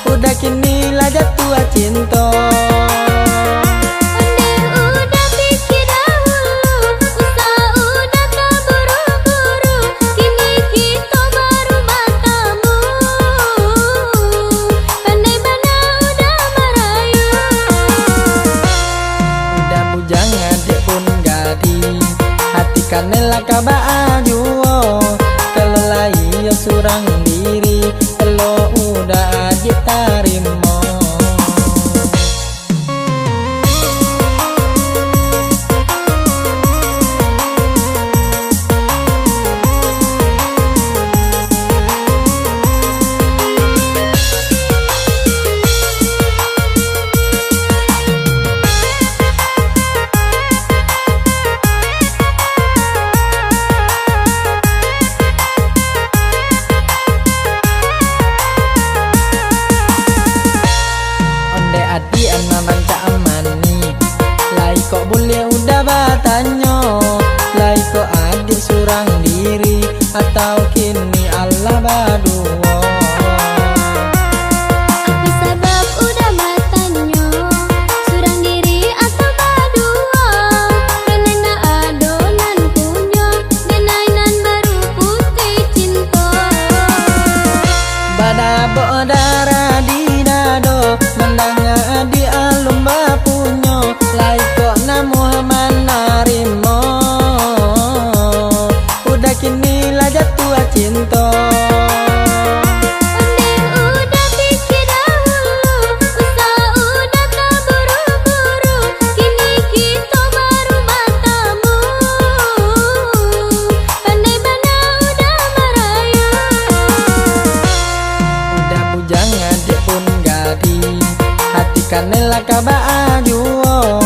udah kini lah jatuh cinta. Onde udah pikir dahulu, usaha udah tak buru-buru, kini kita baru bertemu. Pandai mana udah merayu. Udah bujang adik pun gadi, hati kanela kabaa juo. Kalau lai ya surang diri, kalau udah adik tarimo. Onde adi anak rancak amani, lai kok boleh udah batanyo, lai kok adik surang diri, atau kini Allah berdua. Apa sebab udah batanyo, surang diri atau berdua? Karena adonan punya, genainan baru putih cinta. Badabok darah di dado, mendangar di alum bapunyo, lai kok na Muhammad narimo, udah kini lah jatuh cinta. Onde udah pikir dahulu, usaha udah tak buru-buru, kini kita baru bertemu. Pandai mana udah merayu. Udah bujang adik pun gadi, hati kanela kabaa juo.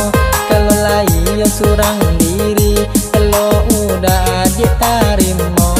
Kalau lai ya surang diri, kalau udah adik tarimo.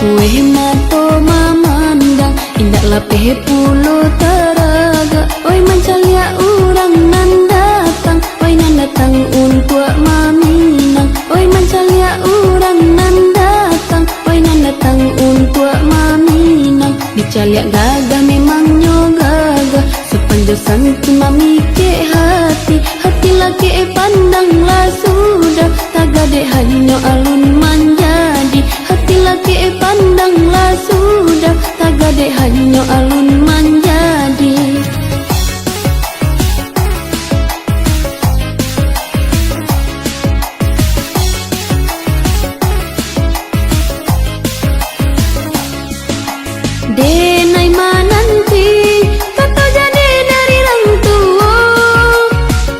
Weh mato mamandang indak lapeh pulo teraga. Oi mancalia urang nan datang, oi nan datang untuk maminang. Oi mancalia urang nan datang, oi nan datang untuk maminang. Dicalia gagah memang nyogaga, sepanjang santu mami ke hati. Hati laki pandanglah sudah, tagade hanya alun manjadi. Hati laki pandanglah sudah, tagade hanya alun manjadi. Denai mananti kata jadi dari rang tua,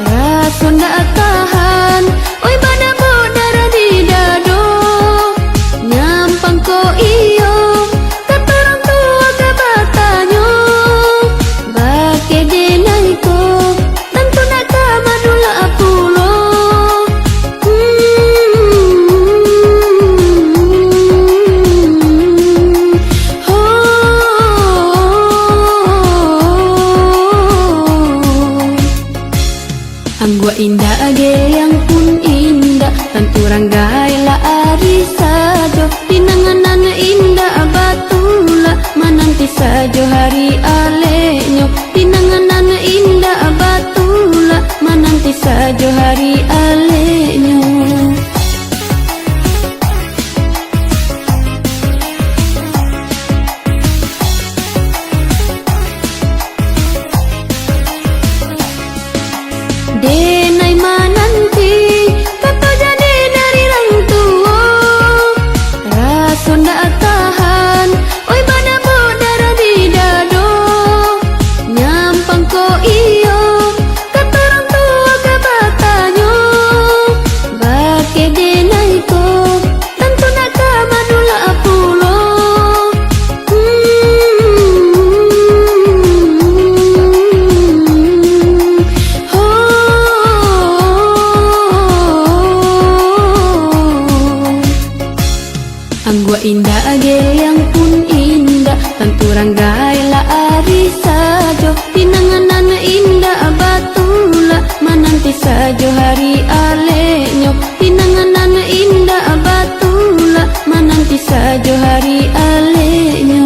rasa ndak tahan. Oi pada darah di dado, nyampang ko iyo kata orang tua ke batanyo. Bake denai ko tentu nak kamadula apulo. Anggua indah age yang pun indah, tentu ranggai la ari sajo. Dinanganan indah batula, mananti sajo hari alenyo. Dinanganan indah batula, mananti sajo hari alenyo. Denai mananti kata jadi dari rang tua, rasa ndak tahan. Oi pada darah di dado, nyampang ko iyo kata orang tua ke batanyo. Bake denai ko tentu nak kamadula apulo. Anggua indah age yang pun indah, tentu ranggai la ari sajo. Dinanganan indah batula, mananti sajo hari alenyo. Dinanganan indah batula, mananti sajo hari alenyo.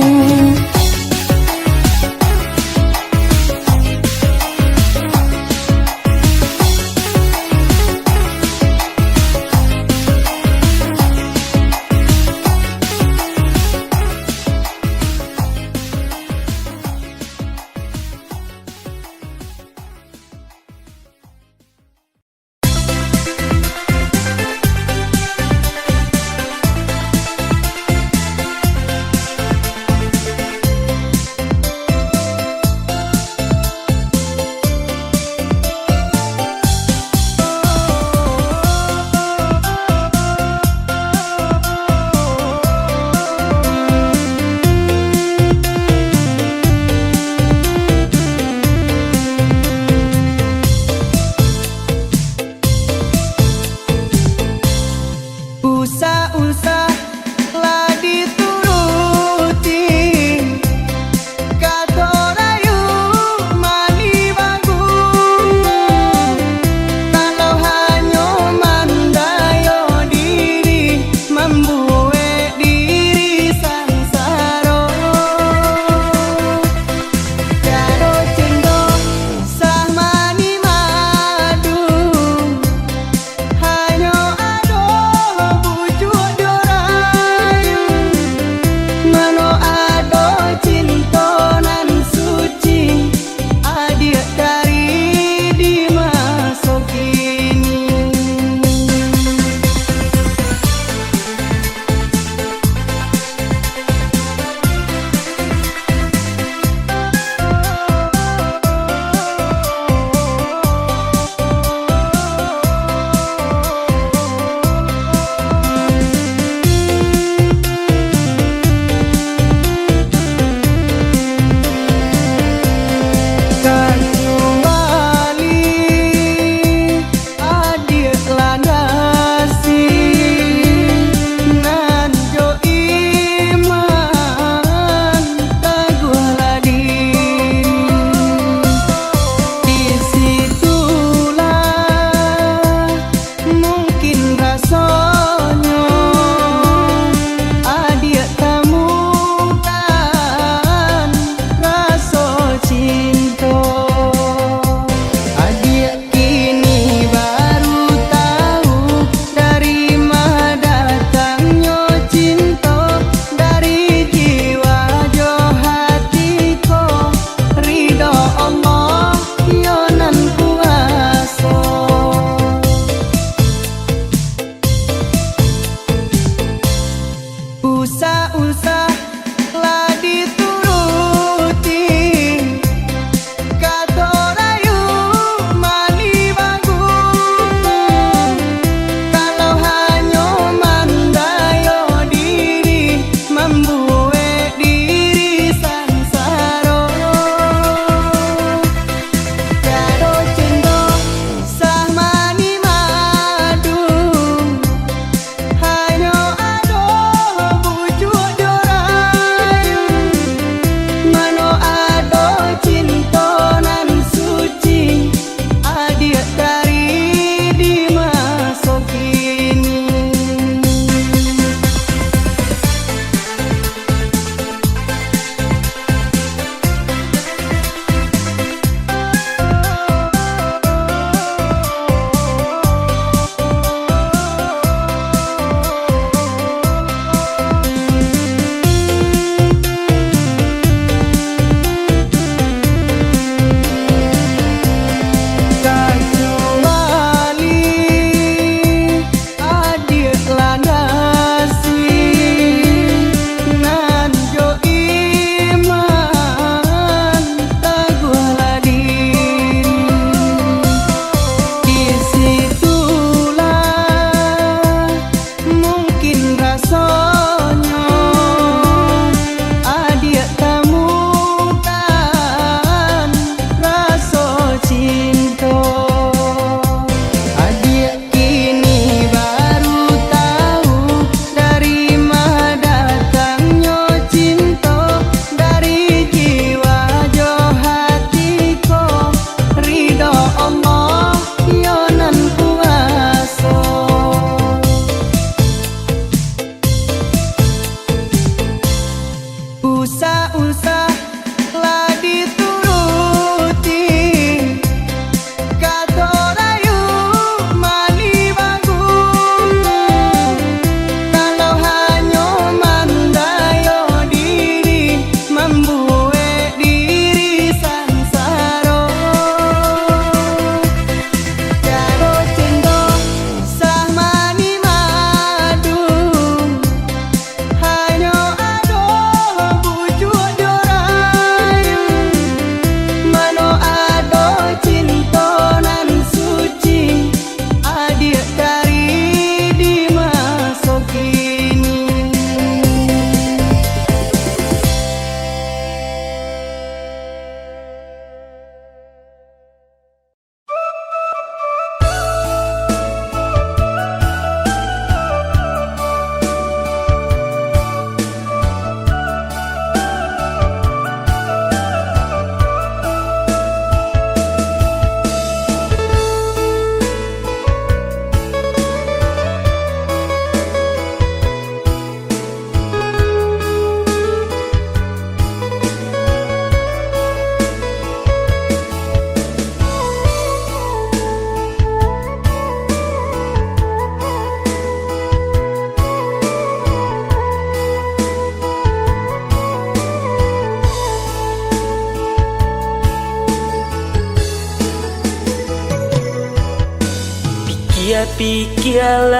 Dia pikirlah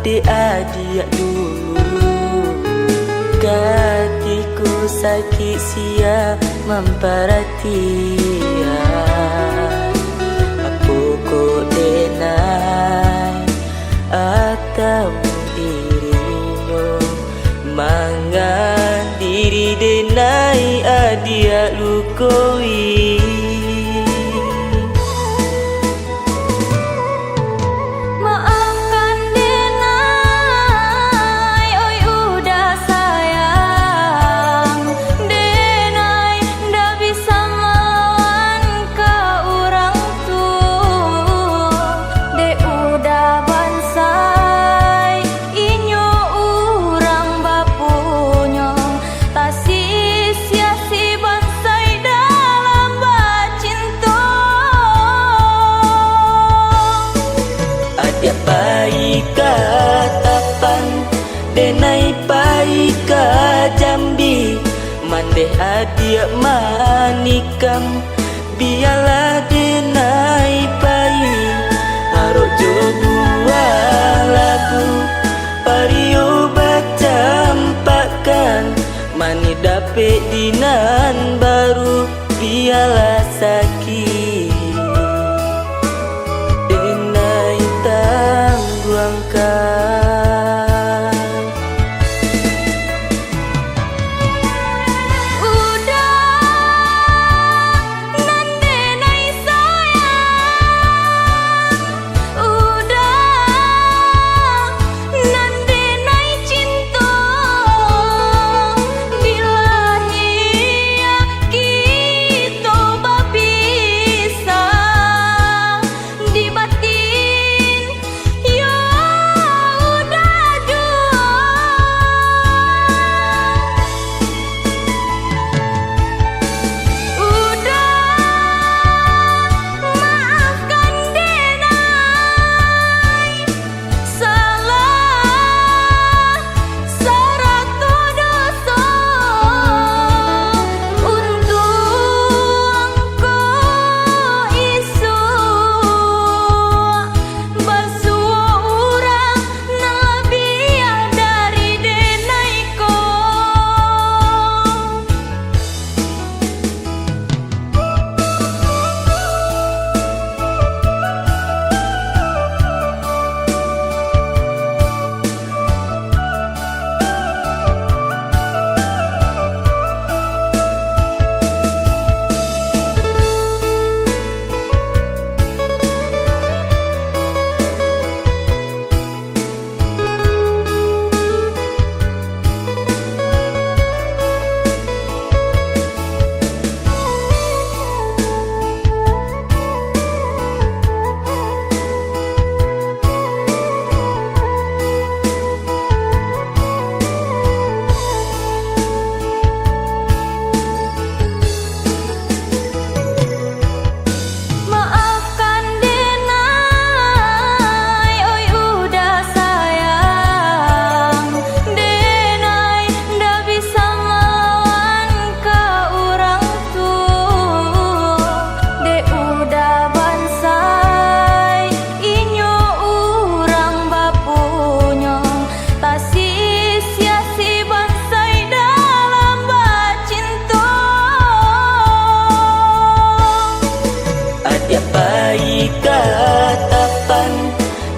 de adik dulu, hatiku sakit sia memperhatian. Apa kau denai atau dirinya mangan diri denai adik lukoi. Denai pai ka Jambi, mandeh adik manikam. Biarlah denai pai harok jo buah lagu, pario bacampakan mani dapet dinan baru. Biarlah sakit denai tangguangkan.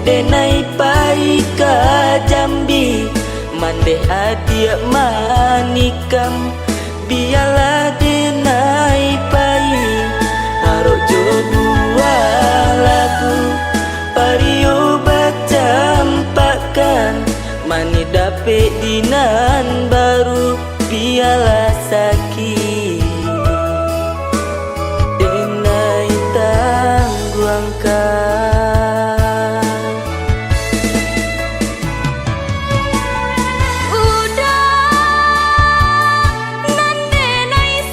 Denai pai ka Jambi, mandeh adik manikam. Biarlah denai pai harok jo buah lagu, pario bacampakan mani dapet dinan baru. Biarlah sakit denai tangguangkan. Udah nan denai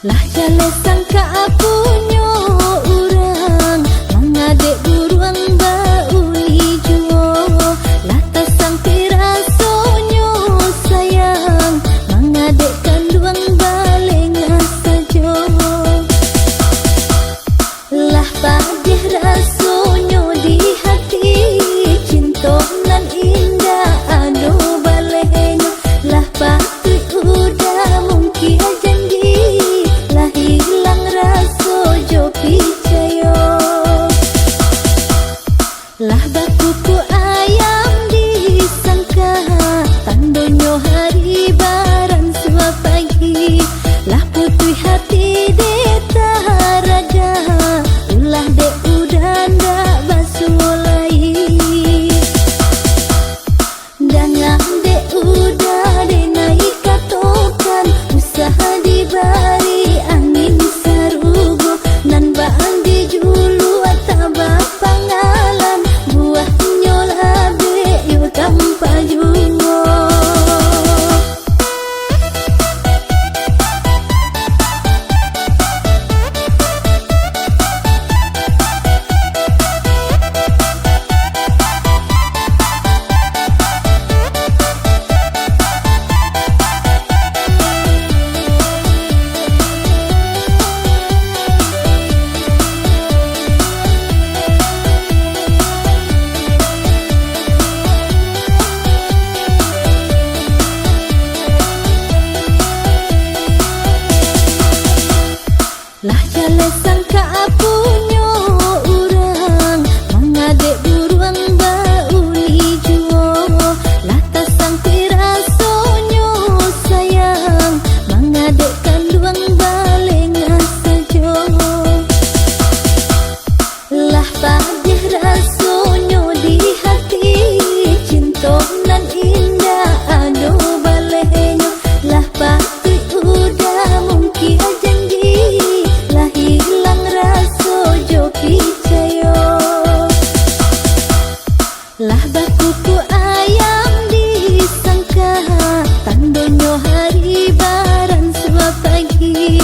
Lah jale sangka punyo urang mengadek buruan bauli juo. Lah tasang pirasonyo sayang mengadek kanduang balenga sajo. Lah padih rasonyo di hati cinta nan indah anu balenyo. Lah pasti udah mungkin janji lah hilang raso jo picayo. Lah bakuku ayam disangka tandonyo hari baran sua pagi. Lah putih hati deta raga ulah de udah ndak basuh lagi. Dangang de udah de naik katokan usaha dibari angin sarugo nan baan dijulu ataba pangalan buah nyola be yo tanpa jugo. Lah jale sangka punyo urang mengadek buruan bauli juo. Lah tasang pirasonyo sayang mengadek kanduang balenga sajo. Lah padih rasonyo di hati cinta nan indah anu balenyo. Lah pasti udah mungkin janji lah hilang raso jo picayo. Lah bakuku ayam disangka tandonyo hari baran sua pagi.